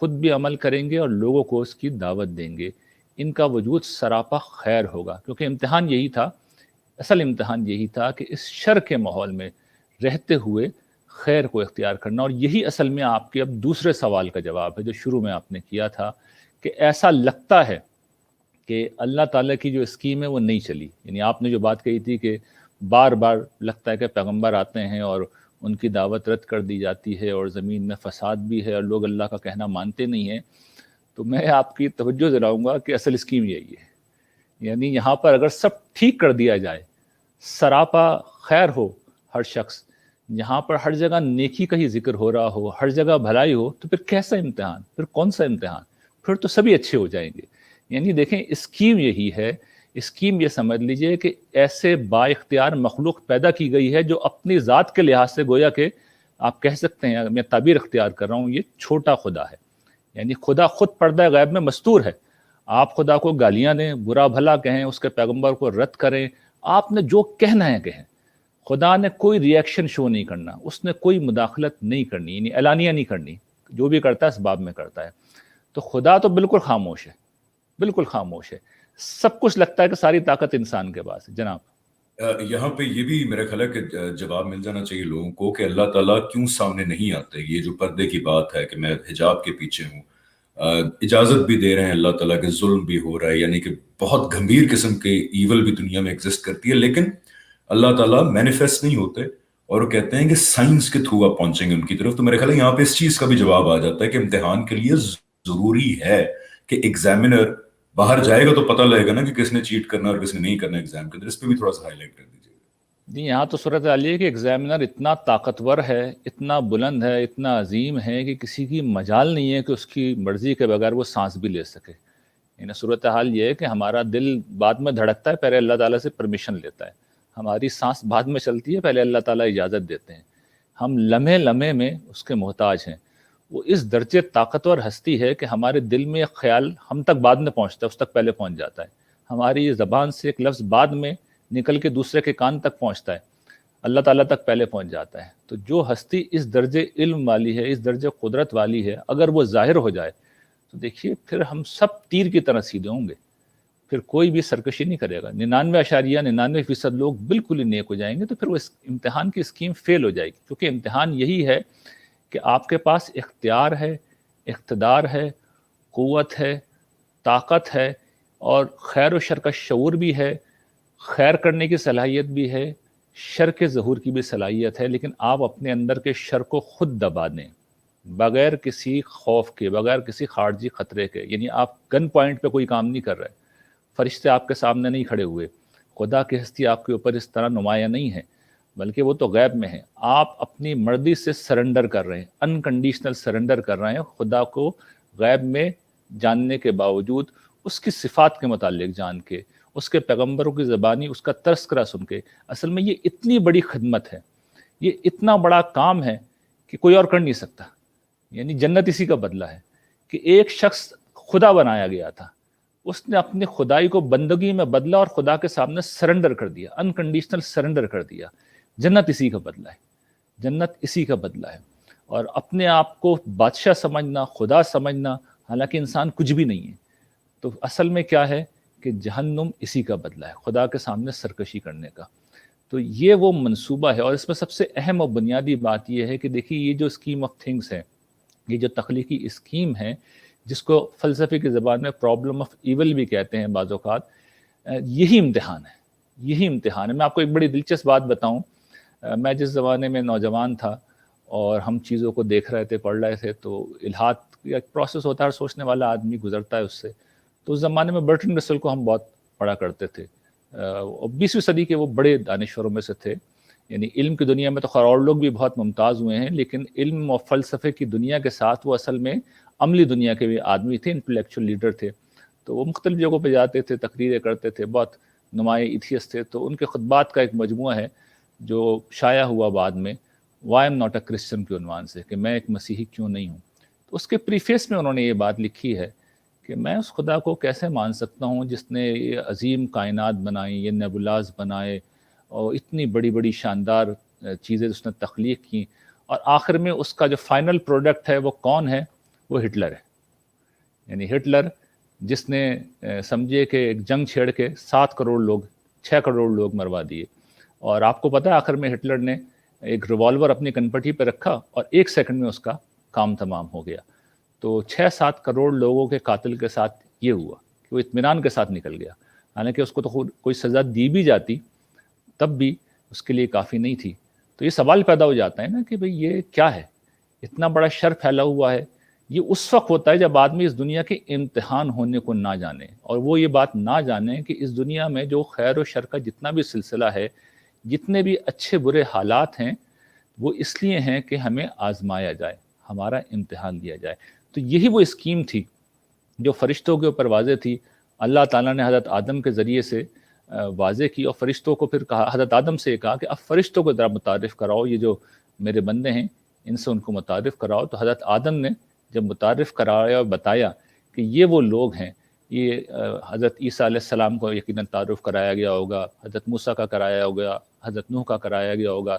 خود بھی عمل کریں گے اور لوگوں کو اس کی دعوت دیں گے. ان کا وجود سراپا خیر ہوگا، کیونکہ امتحان یہی تھا، اصل امتحان یہی تھا کہ اس شر کے ماحول میں رہتے ہوئے خیر کو اختیار کرنا. اور یہی اصل میں آپ کے اب دوسرے سوال کا جواب ہے جو شروع میں آپ نے کیا تھا کہ ایسا لگتا ہے کہ اللہ تعالیٰ کی جو اسکیم ہے وہ نہیں چلی. یعنی آپ نے جو بات کہی تھی کہ بار بار لگتا ہے کہ پیغمبر آتے ہیں اور ان کی دعوت رد کر دی جاتی ہے اور زمین میں فساد بھی ہے اور لوگ اللہ کا کہنا مانتے نہیں ہیں. تو میں آپ کی توجہ دلاؤں گا کہ اصل اسکیم یہی ہے. یعنی یہاں پر اگر سب ٹھیک کر دیا جائے, سراپا خیر ہو ہر شخص, یہاں پر ہر جگہ نیکی کا ہی ذکر ہو رہا ہو, ہر جگہ بھلائی ہو, تو پھر کیسا امتحان, پھر کون سا امتحان, پھر تو سبھی اچھے ہو جائیں گے. یعنی دیکھیں اسکیم یہی ہے. اسکیم یہ سمجھ لیجئے کہ ایسے با اختیار مخلوق پیدا کی گئی ہے جو اپنی ذات کے لحاظ سے گویا کہ آپ کہہ سکتے ہیں, میں تعبیر اختیار کر رہا ہوں, یہ چھوٹا خدا ہے. یعنی خدا خود پردہ غیب میں مستور ہے. آپ خدا کو گالیاں دیں, برا بھلا کہیں, اس کے پیغمبر کو رد کریں, آپ نے جو کہنا ہے کہیں, خدا نے کوئی ریئیکشن شو نہیں کرنا, اس نے کوئی مداخلت نہیں کرنی, یعنی اعلانیہ نہیں کرنی, جو بھی کرتا ہے اسباب میں کرتا ہے. تو خدا تو بالکل خاموش ہے, بالکل خاموش ہے. سب کچھ لگتا ہے کہ ساری طاقت انسان کے پاس ہے. جناب یہاں پہ یہ بھی میرا خیال ہے کہ جواب مل جانا چاہیے لوگوں کو کہ اللہ تعالیٰ کیوں سامنے نہیں آتے. یہ جو پردے کی بات ہے کہ میں حجاب کے پیچھے ہوں, اجازت بھی دے رہے ہیں اللہ تعالیٰ کہ ظلم بھی ہو رہا ہے, یعنی کہ بہت گھمبیر قسم کے ایول بھی دنیا میں ایگزسٹ کرتی ہے, لیکن اللہ تعالیٰ مینیفیسٹ نہیں ہوتے اور وہ کہتے ہیں کہ سائنس کے تھرو آپ پہنچیں گے ان کی طرف. تو میرے خیال ہے یہاں پہ اس چیز کا بھی جواب آ جاتا ہے کہ امتحان کے لیے ضروری ہے کہ ایگزامینر باہر جائے گا تو پتہ لگے گا نا کہ کس نے چیٹ کرنا اور کس نے نہیں کرنا ایگزام کے اندر. اس پہ بھی تھوڑا سا ہائی لائٹ کر دیجیے. جی, یہاں تو صورت حال یہ ہے کہ ایگزامینر اتنا طاقتور ہے, اتنا بلند ہے, اتنا عظیم ہے کہ کسی کی مجال نہیں ہے کہ اس کی مرضی کے بغیر وہ سانس بھی لے سکے. یعنی صورت حال یہ ہے کہ ہمارا دل بعد میں دھڑکتا ہے, پہلے اللہ تعالیٰ سے پرمیشن لیتا ہے. ہماری سانس بعد میں چلتی ہے, پہلے اللہ تعالیٰ اجازت دیتے ہیں. ہم لمحے لمحے میں اس کے محتاج ہیں. وہ اس درجے طاقتور ہستی ہے کہ ہمارے دل میں ایک خیال ہم تک بعد میں پہنچتا ہے, اس تک پہلے پہنچ جاتا ہے. ہماری زبان سے ایک لفظ بعد میں نکل کے دوسرے کے کان تک پہنچتا ہے, اللہ تعالیٰ تک پہلے پہنچ جاتا ہے. تو جو ہستی اس درجے علم والی ہے, اس درجے قدرت والی ہے, اگر وہ ظاہر ہو جائے تو دیکھیے پھر ہم سب تیر کی طرح سیدھے ہوں گے, پھر کوئی بھی سرکشی نہیں کرے گا. 99.99% لوگ بالکل ہی نیک ہو جائیں گے. تو پھر وہ اس امتحان کی اسکیم فیل ہو جائے گی, کیونکہ امتحان یہی ہے کہ آپ کے پاس اختیار ہے, اقتدار ہے, قوت ہے, طاقت ہے, اور خیر و شر کا شعور بھی ہے, خیر کرنے کی صلاحیت بھی ہے, شر کے ظہور کی بھی صلاحیت ہے, لیکن آپ اپنے اندر کے شر کو خود دبا دیں بغیر کسی خوف کے, بغیر کسی خارجی خطرے کے. یعنی آپ گن پوائنٹ پہ کوئی کام نہیں کر رہے, فرشتے آپ کے سامنے نہیں کھڑے ہوئے, خدا کی ہستی آپ کے اوپر اس طرح نمایاں نہیں ہے, بلکہ وہ تو غیب میں ہے. آپ اپنی مرضی سے سرنڈر کر رہے ہیں, انکنڈیشنل سرنڈر کر رہے ہیں خدا کو, غیب میں جاننے کے باوجود, اس کی صفات کے متعلق جان کے, اس کے پیغمبروں کی زبانی اس کا تذکرہ سن کے. اصل میں یہ اتنی بڑی خدمت ہے, یہ اتنا بڑا کام ہے کہ کوئی اور کر نہیں سکتا. یعنی جنت اسی کا بدلہ ہے کہ ایک شخص خدا بنایا گیا تھا, اس نے اپنی خدائی کو بندگی میں بدلا اور خدا کے سامنے سرنڈر کر دیا, انکنڈیشنل سرنڈر کر دیا. جنت اسی کا بدلہ ہے, جنت اسی کا بدلہ ہے. اور اپنے آپ کو بادشاہ سمجھنا, خدا سمجھنا, حالانکہ انسان کچھ بھی نہیں ہے, تو اصل میں کیا ہے کہ جہنم اسی کا بدلہ ہے, خدا کے سامنے سرکشی کرنے کا. تو یہ وہ منصوبہ ہے. اور اس میں سب سے اہم اور بنیادی بات یہ ہے کہ دیکھیے یہ جو اسکیم آف تھنگس ہے, یہ جو تخلیقی اسکیم ہے, جس کو فلسفے کی زبان میں پرابلم آف ایول بھی کہتے ہیں بعض اوقات, یہی امتحان ہے, یہی امتحان ہے. میں آپ کو ایک بڑی دلچسپ بات بتاؤں. میں جس زمانے میں نوجوان تھا اور ہم چیزوں کو دیکھ رہے تھے, پڑھ رہے تھے, تو الہاد ایک پروسیس ہوتا ہے, سوچنے والا آدمی گزرتا ہے اس سے. تو اس زمانے میں برٹن رسل کو ہم بہت پڑھا کرتے تھے, اور 20ویں صدی کے وہ بڑے دانشوروں میں سے تھے. یعنی علم کی دنیا میں تو خیر اور لوگ بھی بہت ممتاز ہوئے ہیں, لیکن علم اور فلسفے کی دنیا کے ساتھ وہ اصل میں عملی دنیا کے بھی آدمی تھے, انٹلیکچوئل لیڈر تھے. تو وہ مختلف جگہوں پہ جاتے تھے, تقریریں کرتے تھے, بہت نمایاں ایتھیسٹ تھے. تو ان کے خطبات کا ایک مجموعہ ہے جو شائع ہوا بعد میں, why I'm not a Christian کے عنوان سے, کہ میں ایک مسیحی کیوں نہیں ہوں. تو اس کے پریفیس میں انہوں نے یہ بات لکھی ہے کہ میں اس خدا کو کیسے مان سکتا ہوں جس نے یہ عظیم کائنات بنائی, یہ نیبولاز بنائے, اور اتنی بڑی بڑی شاندار چیزیں اس نے تخلیق کی, اور آخر میں اس کا جو فائنل پروڈکٹ ہے وہ کون ہے؟ وہ ہٹلر ہے. یعنی ہٹلر جس نے سمجھے کہ ایک جنگ چھیڑ کے 7 کروڑ لوگ, 6 کروڑ لوگ مروا دیے. اور آپ کو پتہ ہے آخر میں ہٹلر نے ایک ریوالور اپنی کنپٹی پہ رکھا اور 1 سیکنڈ میں اس کا کام تمام ہو گیا. تو 6-7 کروڑ لوگوں کے قاتل کے ساتھ یہ ہوا کہ وہ اطمینان کے ساتھ نکل گیا. حالانکہ اس کو تو کوئی سزا دی بھی جاتی تب بھی اس کے لیے کافی نہیں تھی. تو یہ سوال پیدا ہو جاتا ہے نا کہ بھئی یہ کیا ہے, اتنا بڑا شر پھیلا ہوا ہے, یہ اس وقت ہوتا ہے جب آدمی اس دنیا کے امتحان ہونے کو نہ جانے، اور وہ یہ بات نہ جانے کہ اس دنیا میں جو خیر و شر کا جتنا بھی سلسلہ ہے، جتنے بھی اچھے برے حالات ہیں، وہ اس لیے ہیں کہ ہمیں آزمایا جائے، ہمارا امتحان لیا جائے۔ تو یہی وہ اسکیم تھی جو فرشتوں کے اوپر واضح تھی، اللہ تعالیٰ نے حضرت آدم کے ذریعے سے واضح کی، اور فرشتوں کو پھر کہا، حضرت آدم سے یہ کہا کہ اب فرشتوں کو ذرا متعارف کراؤ، یہ جو میرے بندے ہیں ان سے ان کو متعارف کراؤ۔ تو حضرت آدم نے جب متعارف کرایا اور بتایا کہ یہ وہ لوگ ہیں، یہ حضرت عیسیٰ علیہ السلام کو یقیناً تعارف کرایا گیا ہوگا، حضرت موسیٰ کا کرایا ہوگا، حضرت نوح کا کرایا گیا ہوگا،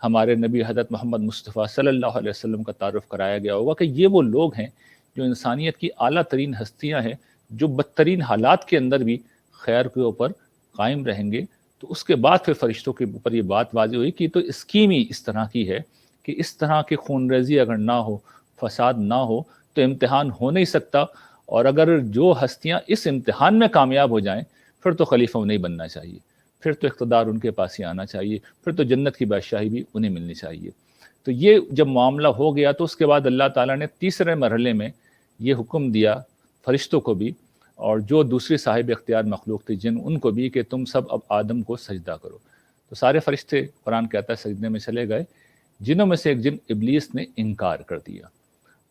ہمارے نبی حضرت محمد مصطفیٰ صلی اللہ علیہ وسلم کا تعارف کرایا گیا ہوگا کہ یہ وہ لوگ ہیں جو انسانیت کی اعلیٰ ترین ہستیاں ہیں، جو بدترین حالات کے اندر بھی خیر کے اوپر قائم رہیں گے۔ تو اس کے بعد پھر فرشتوں کے اوپر یہ بات واضح ہوئی کہ تو اسکیم ہی اس طرح کی ہے کہ اس طرح کی خون ریزی اگر نہ ہو، فساد نہ ہو، تو امتحان ہو نہیں سکتا، اور اگر جو ہستیاں اس امتحان میں کامیاب ہو جائیں پھر تو خلیفہ نہیں بننا چاہیے، پھر تو اقتدار ان کے پاس ہی آنا چاہیے، پھر تو جنت کی بادشاہی بھی انہیں ملنی چاہیے۔ تو یہ جب معاملہ ہو گیا تو اس کے بعد اللہ تعالیٰ نے تیسرے مرحلے میں یہ حکم دیا فرشتوں کو بھی، اور جو دوسری صاحب اختیار مخلوق تھی جن، ان کو بھی، کہ تم سب اب آدم کو سجدہ کرو۔ تو سارے فرشتے قرآن کہتا ہے سجدے میں چلے گئے، جنوں میں سے ایک جن ابلیس نے انکار کر دیا،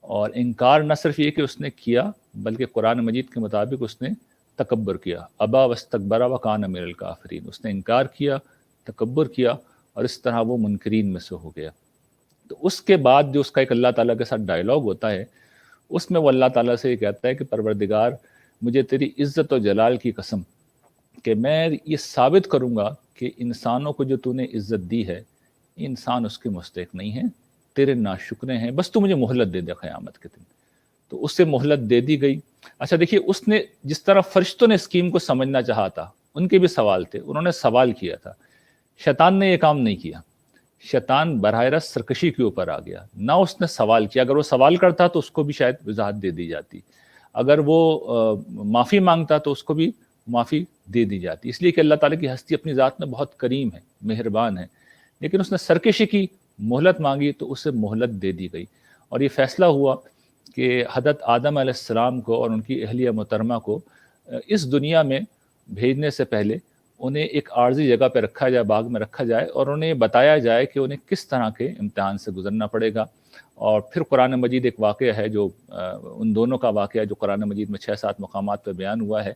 اور انکار نہ صرف یہ کہ اس نے کیا بلکہ قرآن مجید کے مطابق اس نے تکبر کیا، ابا واستکبر وکان من الکافرین، اس نے انکار کیا، تکبر کیا، اور اس طرح وہ منکرین میں سے ہو گیا۔ تو اس کے بعد جو اس کا ایک اللہ تعالیٰ کے ساتھ ڈائلاگ ہوتا ہے، اس میں وہ اللہ تعالیٰ سے یہ کہتا ہے کہ پروردگار مجھے تیری عزت و جلال کی قسم کہ میں یہ ثابت کروں گا کہ انسانوں کو جو تو نے عزت دی ہے، انسان اس کے مستحق نہیں ہیں، تیرے ناشکرے ہیں، بس تو مجھے مہلت دے دے قیامت کے دن۔ تو اس سے مہلت دے دی گئی۔ اچھا دیکھیے، اس نے جس طرح فرشتوں نے اسکیم کو سمجھنا چاہا تھا، ان کے بھی سوال تھے، انہوں نے سوال کیا تھا، شیطان نے یہ کام نہیں کیا۔ شیطان براہ راست سرکشی کے اوپر آ گیا، نہ اس نے سوال کیا۔ اگر وہ سوال کرتا تو اس کو بھی شاید وضاحت دے دی جاتی، اگر وہ معافی مانگتا تو اس کو بھی معافی دے دی جاتی، اس لیے کہ اللہ تعالیٰ کی ہستی اپنی ذات میں بہت کریم ہے، مہربان ہے۔ لیکن اس نے سرکشی کی، مہلت مانگی، تو اسے مہلت دے دی گئی، اور یہ فیصلہ ہوا کہ حضرت آدم علیہ السلام کو اور ان کی اہلیہ محترمہ کو اس دنیا میں بھیجنے سے پہلے انہیں ایک عارضی جگہ پہ رکھا جائے، باغ میں رکھا جائے، اور انہیں بتایا جائے کہ انہیں کس طرح کے امتحان سے گزرنا پڑے گا۔ اور پھر قرآن مجید ایک واقعہ ہے جو ان دونوں کا واقعہ جو قرآن مجید میں 6-7 مقامات پہ بیان ہوا ہے،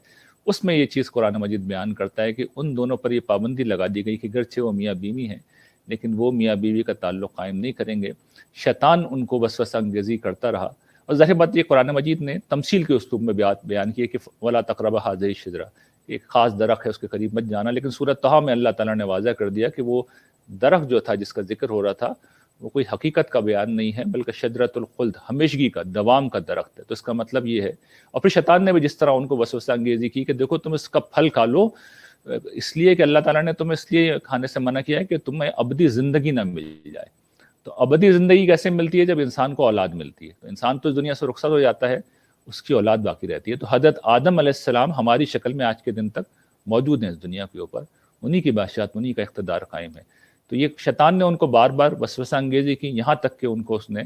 اس میں یہ چیز قرآن مجید بیان کرتا ہے کہ ان دونوں پر یہ پابندی لگا دی گئی کہ گرچہ وہ میاں بیوی ہیں لیکن وہ میاں بیوی کا تعلق قائم نہیں کریں گے۔ شیطان ان کو وسوسہ انگیزی کرتا رہا، اور ظاہر بات یہ قرآن مجید نے تمثیل کے اسلوب میں بیان کیا کہ وَلَا تَقْرَبَا هَٰذِهِ الشَّجَرَةَ، ایک خاص درخت ہے اس کے قریب مت جانا، لیکن سورۃ طٰہٰ میں اللہ تعالیٰ نے واضح کر دیا کہ وہ درخت جو تھا جس کا ذکر ہو رہا تھا وہ کوئی حقیقت کا بیان نہیں ہے بلکہ شجرۃ الخلد، ہمیشگی کا، دوام کا درخت ہے۔ تو اس کا مطلب یہ ہے، اور پھر شیطان نے بھی جس طرح ان کو وسوسہ انگیزی کی کہ دیکھو تم اس کا پھل کھا لو، اس لیے کہ اللہ تعالیٰ نے تمہیں اس لیے کھانے سے منع کیا ہے کہ تمہیں ابدی زندگی نہ مل جائے۔ تو ابدی زندگی کیسے ملتی ہے؟ جب انسان کو اولاد ملتی ہے۔ تو انسان تو اس دنیا سے رخصت ہو جاتا ہے، اس کی اولاد باقی رہتی ہے۔ تو حضرت آدم علیہ السلام ہماری شکل میں آج کے دن تک موجود ہیں اس دنیا کے اوپر، انہی کی بادشاہت، انہی کا اقتدار قائم ہے۔ تو یہ شیطان نے ان کو بار بار وسوسہ انگیزی کی، یہاں تک کہ ان کو اس نے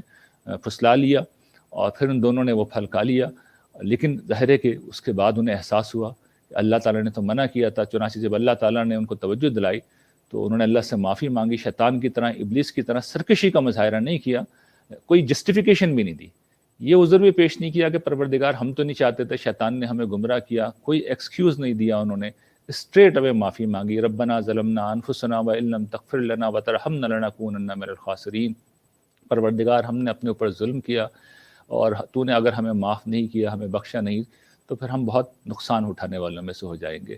پھسلا لیا، اور پھر ان دونوں نے وہ پھل کھا لیا۔ لیکن ظاہر ہے کہ اس کے بعد انہیں احساس ہوا کہ اللہ تعالیٰ نے تو منع کیا تھا، چنانچہ جب اللہ تعالیٰ نے ان کو توجہ دلائی تو انہوں نے اللہ سے معافی مانگی، شیطان کی طرح، ابلیس کی طرح سرکشی کا مظاہرہ نہیں کیا، کوئی جسٹیفیکیشن بھی نہیں دی، یہ عذر بھی پیش نہیں کیا کہ پروردگار ہم تو نہیں چاہتے تھے، شیطان نے ہمیں گمراہ کیا، کوئی ایکسکیوز نہیں دیا، انہوں نے اسٹریٹ اوے معافی مانگی، ربنا ظلمنا انفسنا وان لم تغفر لنا وترحمنا لنکونن من الخاسرین، پروردگار ہم نے اپنے اوپر ظلم کیا، اور تو نے اگر ہمیں معاف نہیں کیا، ہمیں بخشا نہیں، تو پھر ہم بہت نقصان اٹھانے والوں میں سے ہو جائیں گے۔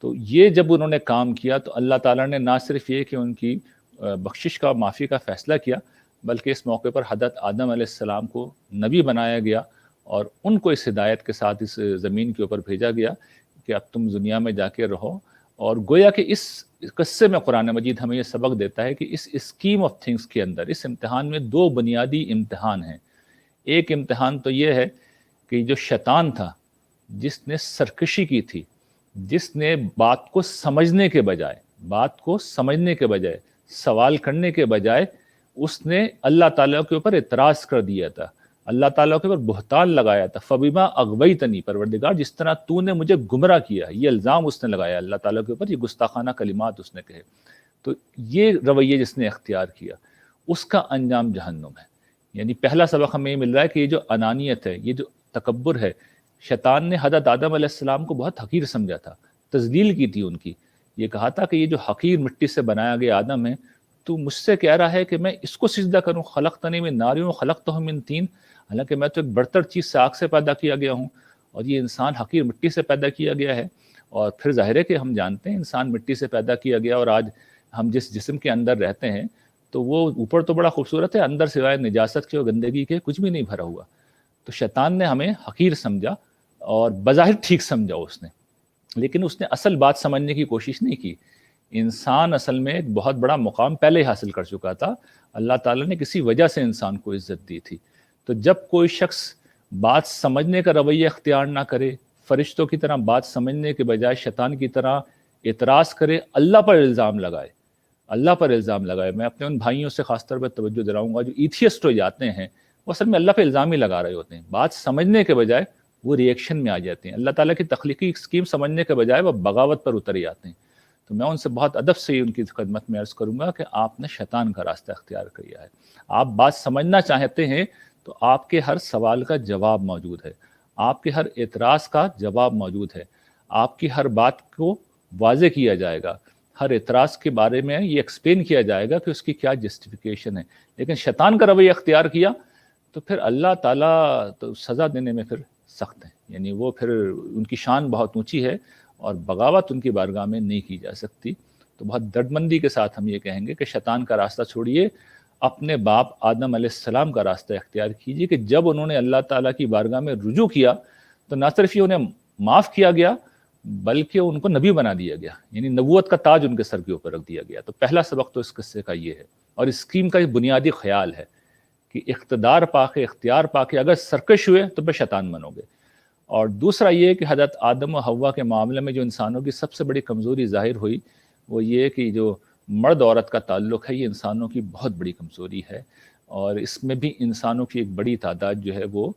تو یہ جب انہوں نے کام کیا تو اللہ تعالیٰ نے نہ صرف یہ کہ ان کی بخشش کا، معافی کا فیصلہ کیا، بلکہ اس موقع پر حضرت آدم علیہ السلام کو نبی بنایا گیا، اور ان کو اس ہدایت کے ساتھ اس زمین کے اوپر بھیجا گیا کہ اب تم دنیا میں جا کے رہو۔ اور گویا کہ اس قصے میں قرآن مجید ہمیں یہ سبق دیتا ہے کہ اس اسکیم آف تھنگس کے اندر، اس امتحان میں 2 بنیادی امتحان ہیں۔ ایک امتحان تو یہ ہے کہ جو شیطان تھا، جس نے سرکشی کی تھی، جس نے بات کو سمجھنے کے بجائے سوال کرنے کے بجائے اس نے اللہ تعالیٰ کے اوپر اعتراض کر دیا تھا، اللہ تعالیٰ کے اوپر بہتان لگایا تھا، فبما اغویتنی، پروردگار جس طرح تو نے مجھے گمراہ کیا، یہ الزام اس نے لگایا اللہ تعالیٰ کے اوپر، یہ گستاخانہ کلمات اس نے کہے. تو یہ رویہ جس نے اختیار کیا اس کا انجام جہنم ہے. یعنی پہلا سبق ہمیں یہ مل رہا ہے کہ یہ جو انانیت ہے، یہ جو تکبر ہے، شیطان نے حضرت آدم علیہ السلام کو بہت حقیر سمجھا تھا، تذلیل کی تھی ان کی. یہ کہا تھا کہ یہ جو حقیر مٹی سے بنایا گیا آدم ہے، تو مجھ سے کہہ رہا ہے کہ میں اس کو سجدہ کروں، خلقتنی من نار و خلقتہ من طین، حالانکہ میں تو ایک برتر چیز سے، آگ سے پیدا کیا گیا ہوں، اور یہ انسان حقیر مٹی سے پیدا کیا گیا ہے. اور پھر ظاہر ہے کہ ہم جانتے ہیں انسان مٹی سے پیدا کیا گیا، اور آج ہم جس جسم کے اندر رہتے ہیں تو وہ اوپر تو بڑا خوبصورت ہے، اندر سوائے نجاست کے اور گندگی کے کچھ بھی نہیں بھرا ہوا. تو شیطان نے ہمیں حقیر سمجھا، اور بظاہر ٹھیک سمجھا اس نے، لیکن اس نے اصل بات سمجھنے کی کوشش نہیں کی. انسان اصل میں ایک بہت بڑا مقام پہلے حاصل کر چکا تھا، اللہ تعالیٰ نے کسی وجہ سے انسان کو عزت دی تھی. تو جب کوئی شخص بات سمجھنے کا رویہ اختیار نہ کرے، فرشتوں کی طرح بات سمجھنے کے بجائے شیطان کی طرح اعتراض کرے، اللہ پر الزام لگائے، اللہ پر الزام لگائے. میں اپنے ان بھائیوں سے خاص طور پر توجہ دلاؤں گا جو ایتھیسٹ ہو جاتے ہیں، وہ اصل میں اللہ پہ الزام ہی لگا رہے ہوتے ہیں. بات سمجھنے کے بجائے وہ ریئیکشن میں آ جاتے ہیں، اللہ تعالیٰ کی تخلیقی اسکیم سمجھنے کے بجائے وہ بغاوت پر اتر جاتے ہیں. تو میں ان سے بہت ادب سے ان کی خدمت میں عرض کروں گا کہ آپ نے شیطان کا راستہ اختیار کیا ہے. آپ بات سمجھنا چاہتے ہیں تو آپ کے ہر سوال کا جواب موجود ہے، آپ کے ہر اعتراض کا جواب موجود ہے، آپ کی ہر بات کو واضح کیا جائے گا، ہر اعتراض کے بارے میں یہ ایکسپلین کیا جائے گا کہ اس کی کیا جسٹیفیکیشن ہے. لیکن شیطان کا رویہ اختیار کیا تو پھر اللہ تعالیٰ تو سزا دینے میں پھر سخت ہیں. یعنی وہ پھر ان کی شان بہت اونچی ہے اور بغاوت ان کی بارگاہ میں نہیں کی جا سکتی. تو بہت دردمندی کے ساتھ ہم یہ کہیں گے کہ شیطان کا راستہ چھوڑیے، اپنے باپ آدم علیہ السلام کا راستہ اختیار کیجیے کہ جب انہوں نے اللہ تعالیٰ کی بارگاہ میں رجوع کیا تو نہ صرف یہ انہیں معاف کیا گیا بلکہ ان کو نبی بنا دیا گیا، یعنی نبوت کا تاج ان کے سر کے اوپر رکھ دیا گیا. تو پہلا سبق تو اس قصے کا یہ ہے، اور اس اسکیم کا یہ بنیادی خیال ہے کہ اقتدار پا کے، اختیار پا کے اگر سرکش ہوئے تو پھر شیطان بنو گے. اور دوسرا یہ کہ حضرت آدم و حوا کے معاملے میں جو انسانوں کی سب سے بڑی کمزوری ظاہر ہوئی وہ یہ کہ جو مرد عورت کا تعلق ہے یہ انسانوں کی بہت بڑی کمزوری ہے، اور اس میں بھی انسانوں کی ایک بڑی تعداد جو ہے وہ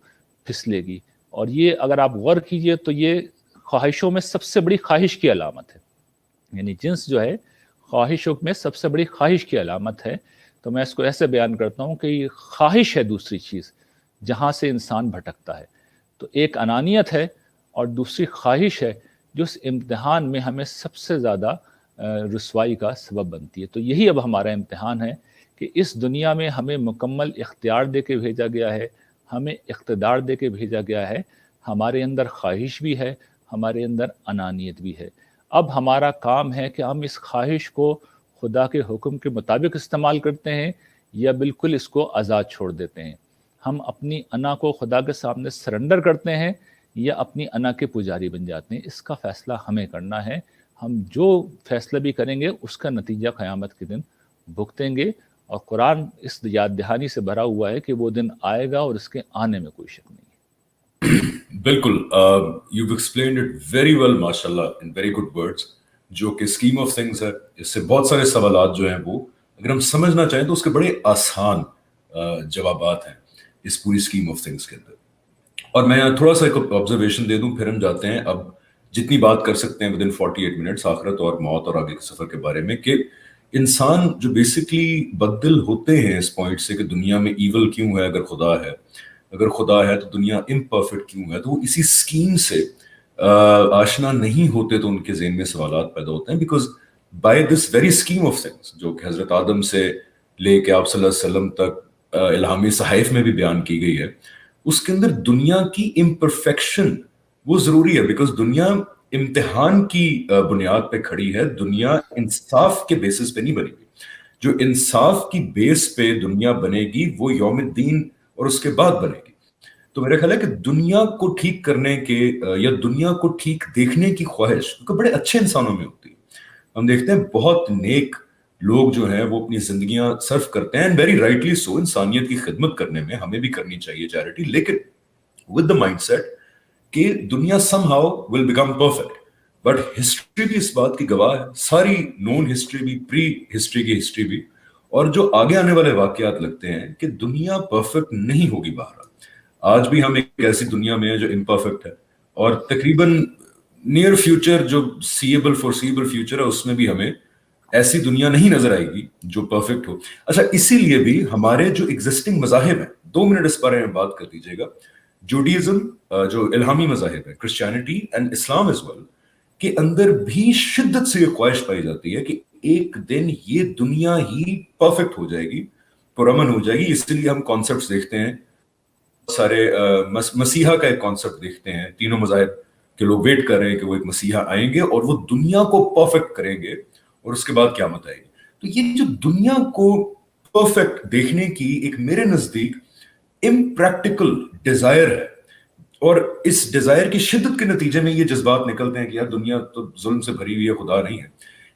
پھسلے گی. اور یہ اگر آپ غور کیجئے تو یہ خواہشوں میں سب سے بڑی خواہش کی علامت ہے، یعنی جنس جو ہے خواہشوں میں سب سے بڑی خواہش کی علامت ہے. تو میں اس کو ایسے بیان کرتا ہوں کہ یہ خواہش ہے دوسری چیز جہاں سے انسان بھٹکتا ہے. تو ایک انانیت ہے اور دوسری خواہش ہے جو اس امتحان میں ہمیں سب سے زیادہ رسوائی کا سبب بنتی ہے. تو یہی اب ہمارا امتحان ہے کہ اس دنیا میں ہمیں مکمل اختیار دے کے بھیجا گیا ہے، ہمیں اقتدار دے کے بھیجا گیا ہے، ہمارے اندر خواہش بھی ہے، ہمارے اندر انانیت بھی ہے. اب ہمارا کام ہے کہ ہم اس خواہش کو خدا کے حکم کے مطابق استعمال کرتے ہیں یا بالکل اس کو آزاد چھوڑ دیتے ہیں. ہم اپنی انا کو خدا کے سامنے سرنڈر کرتے ہیں یا اپنی انا کے پجاری بن جاتے ہیں. اس کا فیصلہ ہمیں کرنا ہے. ہم جو فیصلہ بھی کریں گے اس کا نتیجہ قیامت کے دن بھگتیں گے، اور قرآن اس یاد دہانی سے بھرا ہوا ہے کہ وہ دن آئے گا اور اس کے آنے میں کوئی شک نہیں ہے. بالکل، you've explained it very well ماشاءاللہ in very good words. جو کہ اسکیم آف تھنگس ہے، اس سے بہت سارے سوالات جو ہیں وہ اگر ہم سمجھنا چاہیں تو اس کے بڑے آسان جوابات ہیں اس پوری اسکیم آف تھنگس کے اندر. اور میں تھوڑا سا ایک آبزرویشن دے دوں، پھر ہم جاتے ہیں اب جتنی بات کر سکتے ہیں ود ان 48 منٹس آخرت اور موت اور آگے کے سفر کے بارے میں، کہ انسان جو بیسکلی بدل ہوتے ہیں اس پوائنٹ سے کہ دنیا میں ایول کیوں ہے، اگر خدا ہے تو دنیا امپرفیکٹ کیوں ہے، تو وہ اسی اسکیم سے آشنا نہیں ہوتے تو ان کے ذہن میں سوالات پیدا ہوتے ہیں. Because by this very scheme of things جو کہ حضرت آدم سے لے کے آپ صلی اللہ علیہ وسلم تک الہامی صحائف میں بھی بیان کی گئی ہے، اس کے اندر دنیا کی امپرفیکشن وہ ضروری ہے. بیکاز دنیا امتحان کی بنیاد پہ کھڑی ہے، دنیا انصاف کے بیسس پہ نہیں بنے گی. جو انصاف کی بیس پہ دنیا بنے گی وہ یوم الدین اور اس کے بعد بنے گی. تو میرا خیال ہے کہ دنیا کو ٹھیک کرنے کے یا دنیا کو ٹھیک دیکھنے کی خواہش کیونکہ بڑے اچھے انسانوں میں ہوتی ہے. ہم دیکھتے ہیں بہت نیک لوگ جو ہیں وہ اپنی زندگیاں صرف کرتے ہیں، اینڈ ویری رائٹلی سو. انسانیت کی خدمت کرنے میں ہمیں بھی کرنی چاہیے چیریٹی، لیکن ود دا مائنڈ سیٹ کہ دنیا some how will become perfect. But history بھی اس بات کی گواہ ہے، ساری نون ہسٹری بھی، پری ہسٹری کی ہسٹری بھی، اور جو آگے آنے والے واقعات لگتے ہیں کہ دنیا پرفیکٹ نہیں ہوگی بہرحال. آج بھی ہم ایک ایسی دنیا میں ہیں جو امپرفیکٹ ہے، اور تقریباً نیئر فیوچر جو سیبل فورسیبل فیوچر ہے اس میں بھی ہمیں ایسی دنیا نہیں نظر آئے گی جو پرفیکٹ ہو. اچھا، اسی لیے بھی ہمارے جو ایگزسٹنگ مذاہب ہیں، 2 منٹ اس بارے میں بات کر دیجیے گا. جوڈیزم جو الہامی مذاہب ہے، کرسچینٹی اینڈ اسلام ایز ویل، کے اندر بھی شدت سے یہ خواہش پائی جاتی ہے کہ ایک دن یہ دنیا ہی پرفیکٹ ہو جائے گی، پرامن ہو جائے گی. اس لیے ہم کانسیپٹس دیکھتے ہیں سارے، مسیحا کا ایک کانسیپٹ دیکھتے ہیں، تینوں مذاہب کے لوگ ویٹ کر رہے ہیں کہ وہ ایک مسیحا آئیں گے اور وہ دنیا کو پرفیکٹ کریں گے اور اس کے بعد قیامت آئے گی. تو یہ جو دنیا کو پرفیکٹ دیکھنے کی ایک میرے نزدیک امپریکٹیکل ڈیزائر ہے، اور اس ڈیزائر کی شدت کے نتیجے میں یہ جذبات نکلتے ہیں کہ یار دنیا تو ظلم سے بھری ہوئی ہے، خدا نہیں ہے.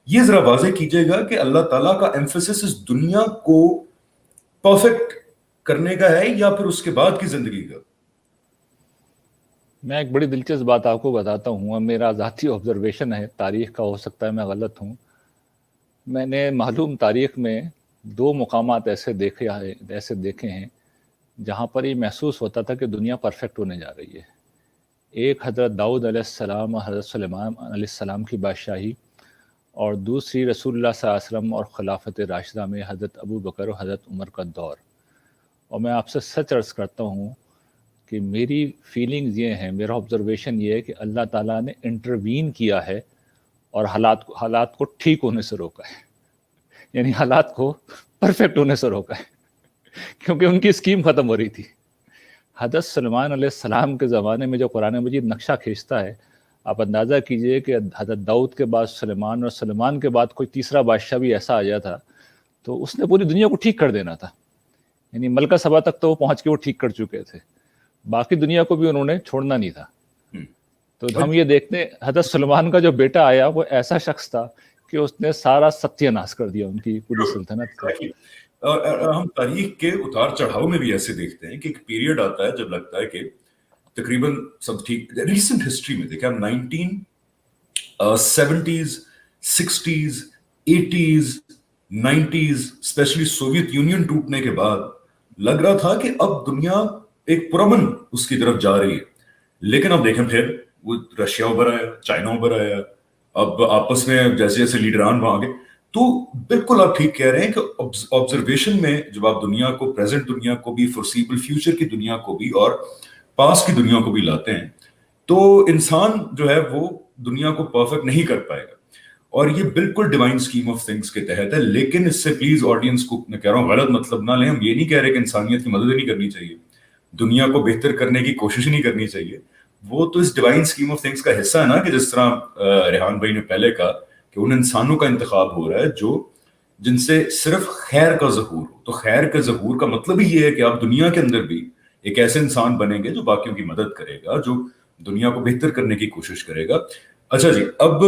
یہ ذرا واضح کیجئے گا کہ اللہ تعالیٰ کا ایمفیسس اس دنیا کو پرفیکٹ کرنے کا ہے یا پھر اس کے بعد کی زندگی کا؟ میں ایک بڑی دلچسپ بات آپ کو بتاتا ہوں، اور میرا ذاتی آبزرویشن ہے، تاریخ کا ہو سکتا ہے میں غلط ہوں. میں نے معلوم تاریخ میں 2 مقامات ایسے دیکھے ہیں جہاں پر یہ محسوس ہوتا تھا کہ دنیا پرفیکٹ ہونے جا رہی ہے. ایک حضرت داؤد علیہ السلام اور حضرت سلیمان علیہ السلام کی بادشاہی، اور دوسری رسول اللہ صلی اللہ علیہ وسلم اور خلافت راشدہ میں حضرت ابو بکر اور حضرت عمر کا دور. اور میں آپ سے سچ عرض کرتا ہوں کہ میری فیلنگز یہ ہیں، میرا آبزرویشن یہ ہے کہ اللہ تعالیٰ نے انٹروین کیا ہے اور حالات کو ٹھیک ہونے سے روکا ہے، یعنی حالات کو پرفیکٹ ہونے سے روکا ہے، کیونکہ ان کی اسکیم ختم ہو رہی تھی. حضرت سلیمان علیہ السلام کے زمانے میں جو قرآن مجید نقشہ کھینچتا ہے، آپ اندازہ کیجئے کہ حضرت داؤد کے بعد سلیمان، اور سلیمان کے بعد کوئی تیسرا بادشاہ بھی ایسا آیا تھا تو اس نے پوری دنیا کو ٹھیک کر دینا تھا. یعنی ملکہ سبا تک تو وہ پہنچ کے وہ ٹھیک کر چکے تھے، باقی دنیا کو بھی انہوں نے چھوڑنا نہیں تھا. تو ہم یہ دیکھتے ہیں حضرت سلیمان کا جو بیٹا آیا وہ ایسا شخص تھا کہ اس نے سارا ستیہ ناش کر دیا ان کی پوری سلطنت کا. اور ہم تاریخ کے اتار چڑھاؤ میں بھی ایسے دیکھتے ہیں کہ ایک پیریڈ آتا ہے جب لگتا ہے کہ تقریباً سب ٹھیک. ریسنٹ ہسٹری میں دیکھیں ہم 1970s 60s 80s 90s especially Soviet union ٹوٹنے کے بعد لگ رہا تھا کہ اب دنیا ایک پرامن اس کی طرف جا رہی ہے. لیکن اب دیکھیں پھر وہ رشیا ابھر آیا، چائنا ابھر آیا، اب آپس میں جیسے جیسے لیڈران وہاں گئے. تو بالکل آپ ٹھیک کہہ رہے ہیں کہ آبزرویشن میں جب آپ دنیا کو، پریزنٹ دنیا کو بھی، فورسیبل فیوچر کی دنیا کو بھی اور پاس کی دنیا کو بھی لاتے ہیں تو انسان جو ہے وہ دنیا کو پرفیکٹ نہیں کر پائے گا. اور یہ بالکل ڈیوائن سکیم آف تھنگس کے تحت ہے. لیکن اس سے پلیز آڈینس کو میں کہہ رہا ہوں غلط مطلب نہ لیں. ہم یہ نہیں کہہ رہے کہ انسانیت کی مدد نہیں کرنی چاہیے، دنیا کو بہتر کرنے کی کوشش نہیں کرنی چاہیے. وہ تو اس ڈیوائن سکیم آف تھنگس کا حصہ ہے نا، کہ جس طرح ریحان بھائی نے پہلے کہا کہ ان انسانوں کا انتخاب ہو رہا ہے جو جن سے صرف خیر کا ظہور ہو. تو خیر کا ظہور کا مطلب ہی یہ ہے کہ آپ دنیا کے اندر بھی ایک ایسے انسان بنیں گے جو باقیوں کی مدد کرے گا، جو دنیا کو بہتر کرنے کی کوشش کرے گا. اچھا جی، اب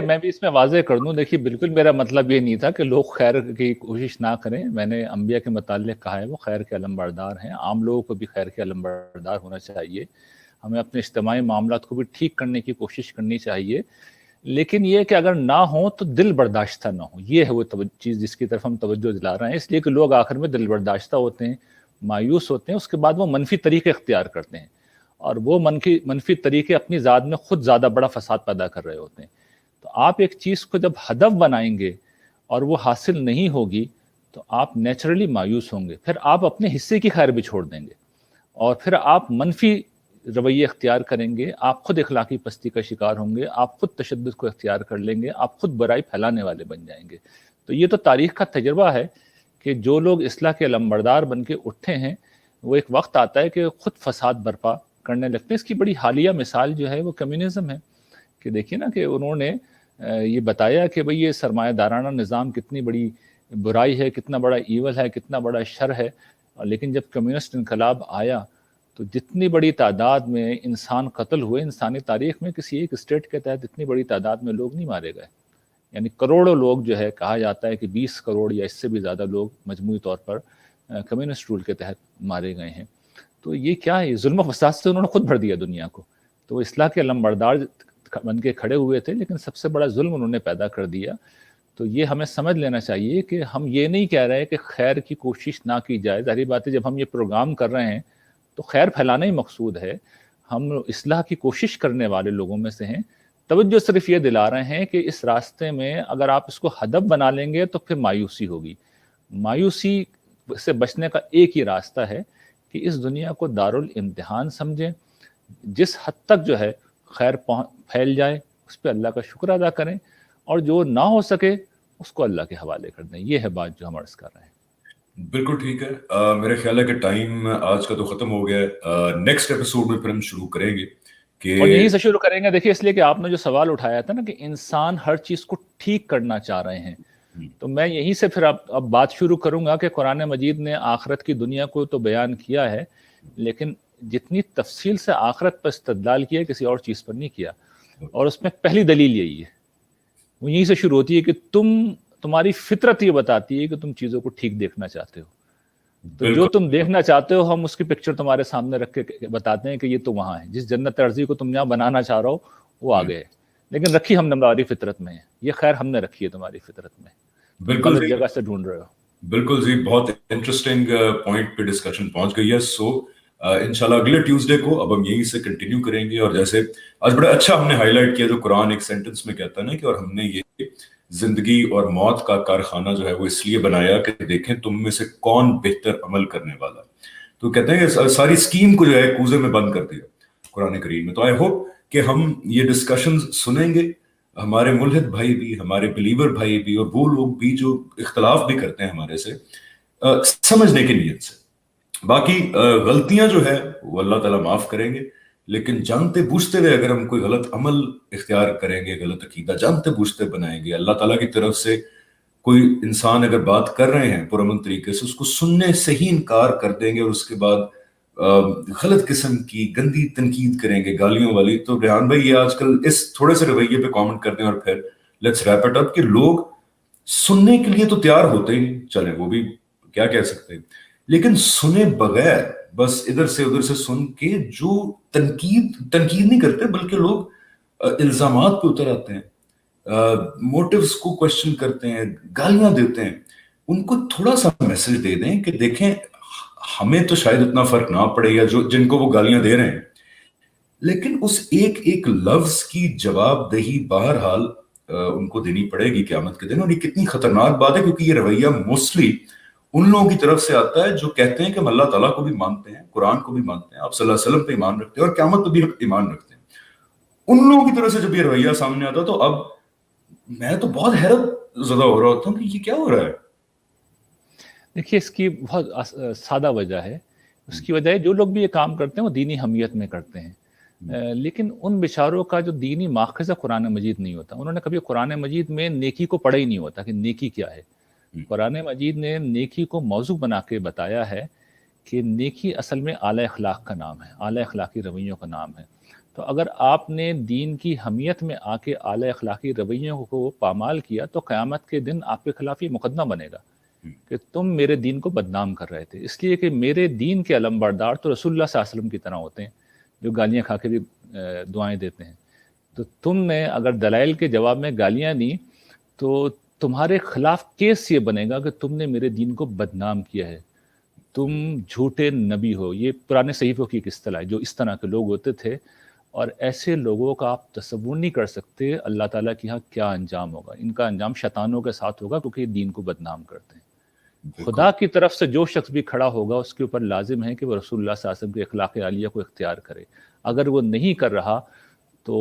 میں بھی اس میں واضح کر دوں، دیکھیے بالکل میرا مطلب یہ نہیں تھا کہ لوگ خیر کی کوشش نہ کریں. میں نے انبیاء کے متعلق کہا ہے وہ خیر کے علمبردار ہیں، عام لوگوں کو بھی خیر کے علمبردار ہونا چاہیے. ہمیں اپنے اجتماعی معاملات کو بھی ٹھیک کرنے کی کوشش کرنی چاہیے، لیکن یہ کہ اگر نہ ہو تو دل برداشتہ نہ ہو. یہ ہے وہ چیز جس کی طرف ہم توجہ دلا رہے ہیں. اس لیے کہ لوگ آخر میں دل برداشتہ ہوتے ہیں، مایوس ہوتے ہیں، اس کے بعد وہ منفی طریقے اختیار کرتے ہیں، اور وہ منفی طریقے اپنی ذات میں خود زیادہ بڑا فساد پیدا کر رہے ہوتے ہیں. تو آپ ایک چیز کو جب ہدف بنائیں گے اور وہ حاصل نہیں ہوگی تو آپ نیچرلی مایوس ہوں گے، پھر آپ اپنے حصے کی خیر بھی چھوڑ دیں گے، اور پھر آپ منفی رویے اختیار کریں گے، آپ خود اخلاقی پستی کا شکار ہوں گے، آپ خود تشدد کو اختیار کر لیں گے، آپ خود برائی پھیلانے والے بن جائیں گے. تو یہ تو تاریخ کا تجربہ ہے کہ جو لوگ اصلاح کے علمبردار بن کے اٹھے ہیں وہ ایک وقت آتا ہے کہ خود فساد برپا کرنے لگتے ہیں. اس کی بڑی حالیہ مثال جو ہے وہ کمیونزم ہے، کہ دیکھیے نا کہ انہوں نے یہ بتایا کہ بھئی یہ سرمایہ دارانہ نظام کتنی بڑی برائی ہے، کتنا بڑا ایول ہے، کتنا بڑا شر ہے. لیکن جب کمیونسٹ انقلاب آیا تو جتنی بڑی تعداد میں انسان قتل ہوئے، انسانی تاریخ میں کسی ایک اسٹیٹ کے تحت اتنی بڑی تعداد میں لوگ نہیں مارے گئے. یعنی کروڑوں لوگ جو ہے، کہا جاتا ہے کہ 20 کروڑ یا اس سے بھی زیادہ لوگ مجموعی طور پر کمیونسٹ رول کے تحت مارے گئے ہیں. تو یہ کیا ہے؟ ظلم و فساد سے انہوں نے خود بھر دیا دنیا کو. تو وہ اصلاح کے علمبردار بن کے کھڑے ہوئے تھے، لیکن سب سے بڑا ظلم انہوں نے پیدا کر دیا. تو یہ ہمیں سمجھ لینا چاہیے کہ ہم یہ نہیں کہہ رہے کہ خیر کی کوشش نہ کی جائے. ظاہری بات ہے جب ہم یہ پروگرام کر رہے ہیں تو خیر پھیلانا ہی مقصود ہے. ہم اصلاح کی کوشش کرنے والے لوگوں میں سے ہیں. توجہ صرف یہ دلا رہے ہیں کہ اس راستے میں اگر آپ اس کو ہدف بنا لیں گے تو پھر مایوسی ہوگی. مایوسی سے بچنے کا ایک ہی راستہ ہے کہ اس دنیا کو دارالامتحان سمجھیں. جس حد تک جو ہے خیر پھیل جائے اس پہ اللہ کا شکر ادا کریں, اور جو نہ ہو سکے اس کو اللہ کے حوالے کر دیں. یہ ہے بات جو ہم عرض کر رہے ہیں. بالکل ٹھیک ہے. میرے خیال ہے کہ ٹائم آج کا تو ختم ہو گیا ہے. نیکسٹ ایپیسوڈ میں پھر ہم شروع کریں گے کہ اور یہیں سے شروع کریں گے. دیکھیے اس لیے کہ آپ نے جو سوال اٹھایا تھا نا کہ انسان ہر چیز کو ٹھیک کرنا چاہ رہے ہیں, تو میں یہیں سے پھر اب بات شروع کروں گا کہ قرآن مجید نے آخرت کی دنیا کو تو بیان کیا ہے, لیکن جتنی تفصیل سے آخرت پر استدلال کیا کسی اور چیز پر نہیں کیا. اور اس میں پہلی دلیل یہی ہے, وہ یہیں سے شروع ہوتی ہے کہ تمہاری فطرت یہ بتاتی ہے کہ تم چیزوں کو ٹھیک دیکھنا چاہتے ہو. تو جو تم دیکھنا چاہتے ہو ہم اس کی پکچر تمہارے سامنے رکھ کے بتاتے ہیں کہ یہ تو وہاں ہے. جس جنت ارضی کو تم یہاں بنانا چاہ رہا ہو وہ آگے ہے, لیکن رکھی ہم نے تمہاری فطرت میں ہے. یہ خیر ہم نے رکھی ہے تمہاری فطرت میں, بالکل غلط جگہ سے ڈھونڈ رہے ہو. بالکل جی, بہت انٹرسٹنگ پوائنٹ پہ ڈسکشن پہنچ گئی ہے. سو انشاءاللہ اگلے ٹیوزڈے کو اب ہم یہیں سے کنٹینیو کریں گے. اور جیسے آج بڑا اچھا ہم نے ہائی لائٹ کیا جو قرآن ایک سینٹنس میں کہتا ہے نا کہ اور ہم نے یہ زندگی اور موت کا کارخانہ جو ہے وہ اس لیے بنایا کہ دیکھیں تم میں سے کون بہتر عمل کرنے والا. تو کہتے ہیں کہ ساری اسکیم کو جو ہے کوزے میں بند کر دیا قرآن کریم میں. تو آئی ہوپ کہ ہم یہ ڈسکشن سنیں گے, ہمارے ملحد بھائی بھی, ہمارے بلیور بھائی بھی, اور وہ لوگ بھی جو اختلاف بھی کرتے ہیں ہمارے سے, سمجھنے کی نیت سے. باقی غلطیاں جو ہے وہ اللہ تعالیٰ معاف کریں گے, لیکن جانتے بوجھتے ہوئے اگر ہم کوئی غلط عمل اختیار کریں گے, غلط عقیدہ جانتے بوجھتے بنائیں گے, اللہ تعالیٰ کی طرف سے کوئی انسان اگر بات کر رہے ہیں پرامن طریقے سے, اس کو سننے سے ہی انکار کر دیں گے اور اس کے بعد غلط قسم کی گندی تنقید کریں گے, گالیوں والی. تو ریحان بھائی یہ آج کل اس تھوڑے سے رویے پہ کامنٹ کر دیں اور پھر لیٹس ریپ اٹ اپ کہ لوگ سننے کے لیے تو تیار ہوتے ہی نہیں, چلیں وہ بھی کیا کہہ سکتے ہیں, لیکن سنے بغیر بس ادھر سے ادھر سے سن کے جو تنقید نہیں کرتے بلکہ لوگ الزامات پہ اتر آتے ہیں, موٹیوز کو کوشچن کرتے ہیں, گالیاں دیتے ہیں. ان کو تھوڑا سا میسج دے دیں کہ دیکھیں ہمیں تو شاید اتنا فرق نہ پڑے یا جو جن کو وہ گالیاں دے رہے ہیں, لیکن اس ایک لفظ کی جواب دہی بہرحال ان کو دینی پڑے گی قیامت کے دن. اور یہ کتنی خطرناک بات ہے کیونکہ یہ رویہ موسٹلی ان لوگوں کی طرف سے آتا ہے جو کہتے ہیں کہ ہم اللہ تعالیٰ کو بھی مانتے ہیں, قرآن کو بھی مانتے ہیں, آپ صلی اللہ علیہ وسلم پہ ایمان رکھتے ہیں اور قیامت پہ بھی ایمان رکھتے ہیں. ان لوگوں کی طرف سے جب یہ رویہ سامنے آتا تو اب میں تو بہت حیرت زدہ ہو رہا ہوتا ہوں کہ یہ کیا ہو رہا ہے. دیکھیے اس کی بہت سادہ وجہ ہے. اس کی وجہ ہے جو لوگ بھی یہ کام کرتے ہیں وہ دینی حمیت میں کرتے ہیں, لیکن ان بیچاروں کا جو دینی ماخذ قرآن مجید نہیں ہوتا. انہوں نے کبھی قرآن مجید میں نیکی کو پڑھا ہی نہیں ہوتا کہ نیکی کیا ہے. قرآن مجید نے نیکی کو موضوع بنا کے بتایا ہے کہ نیکی اصل میں اعلی اخلاق کا نام ہے, اعلی اخلاقی رویوں کا نام ہے. تو اگر آپ نے دین کی حمیت میں آ کے اعلی اخلاقی رویوں کو پامال کیا تو قیامت کے دن آپ کے خلاف یہ مقدمہ بنے گا کہ تم میرے دین کو بدنام کر رہے تھے. اس لیے کہ میرے دین کے علم بردار تو رسول اللہ صلی اللہ علیہ وسلم کی طرح ہوتے ہیں جو گالیاں کھا کے بھی دعائیں دیتے ہیں. تو تم نے اگر دلائل کے جواب میں گالیاں دی تو تمہارے خلاف کیس یہ بنے گا کہ تم نے میرے دین کو بدنام کیا ہے, تم جھوٹے نبی ہو. یہ پرانے صحیفوں کی ایک اصطلاح ہے. جو اس طرح کے لوگ ہوتے تھے, اور ایسے لوگوں کا آپ تصور نہیں کر سکتے اللہ تعالیٰ کے یہاں کیا انجام ہوگا. ان کا انجام شیطانوں کے ساتھ ہوگا کیونکہ یہ دین کو بدنام کرتے ہیں. خدا کی طرف سے جو شخص بھی کھڑا ہوگا اس کے اوپر لازم ہے کہ وہ رسول اللہ صلی اللہ علیہ وسلم کے اخلاق عالیہ کو اختیار کرے. اگر وہ نہیں کر رہا تو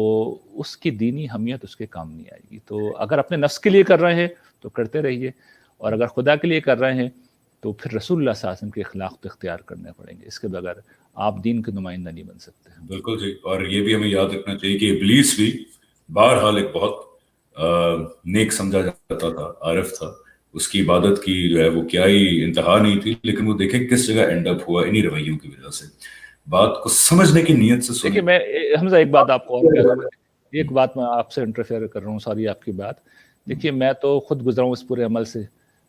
اس کی دینی حمیت اس کے کام نہیں آئے گی. تو اگر اپنے نفس کے لیے کر رہے ہیں تو کرتے رہیے, اور اگر خدا کے لیے کر رہے ہیں تو پھر رسول اللہ صلی اللہ علیہ وسلم کے اخلاق تو اختیار کرنے پڑیں گے. اس کے بغیر آپ دین کے نمائندہ نہیں بن سکتے. بالکل جی. اور یہ بھی ہمیں یاد رکھنا چاہیے کہ ابلیس بھی بہرحال ایک بہت نیک سمجھا جاتا تھا, عارف تھا. اس کی عبادت کی جو ہے وہ کیا ہی انتہا نہیں تھی, لیکن وہ دیکھیں کس جگہ اینڈ اپ ہوا انہی رویوں کی وجہ سے. بات کو سمجھنے کی نیت سے دیکھیے میں حمزہ ایک بات آپ کو اور کہہ دوں, ایک بات میں آپ سے انٹرفیئر کر رہا ہوں, سوری آپ کی بات. دیکھیے میں تو خود گزرا ہوں اس پورے عمل سے,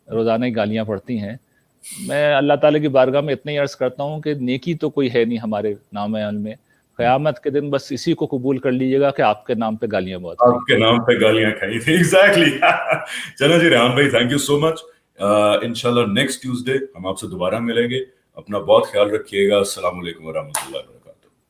روزانہ ہی گالیاں پڑتی ہیں. میں اللہ تعالیٰ کی بارگاہ میں اتنا ہی عرض کرتا ہوں کہ نیکی تو کوئی ہے نہیں ہمارے نام عمل میں. قیامت کے دن بس اسی کو قبول کر لیجیے گا کہ آپ کے نام پہ گالیاں بہت آپ کے نام پہ گالیاں کھائی تھی. ایگزیکٹلی. چلو جی ریحان بھائی, تھینک یو سو مچ. انشاءاللہ نیکسٹ ٹیوزڈے ہم آپ سے دوبارہ ملیں گے. اپنا بہت خیال رکھیے گا. السلام علیکم ورحمۃ اللہ وبرکاتہ.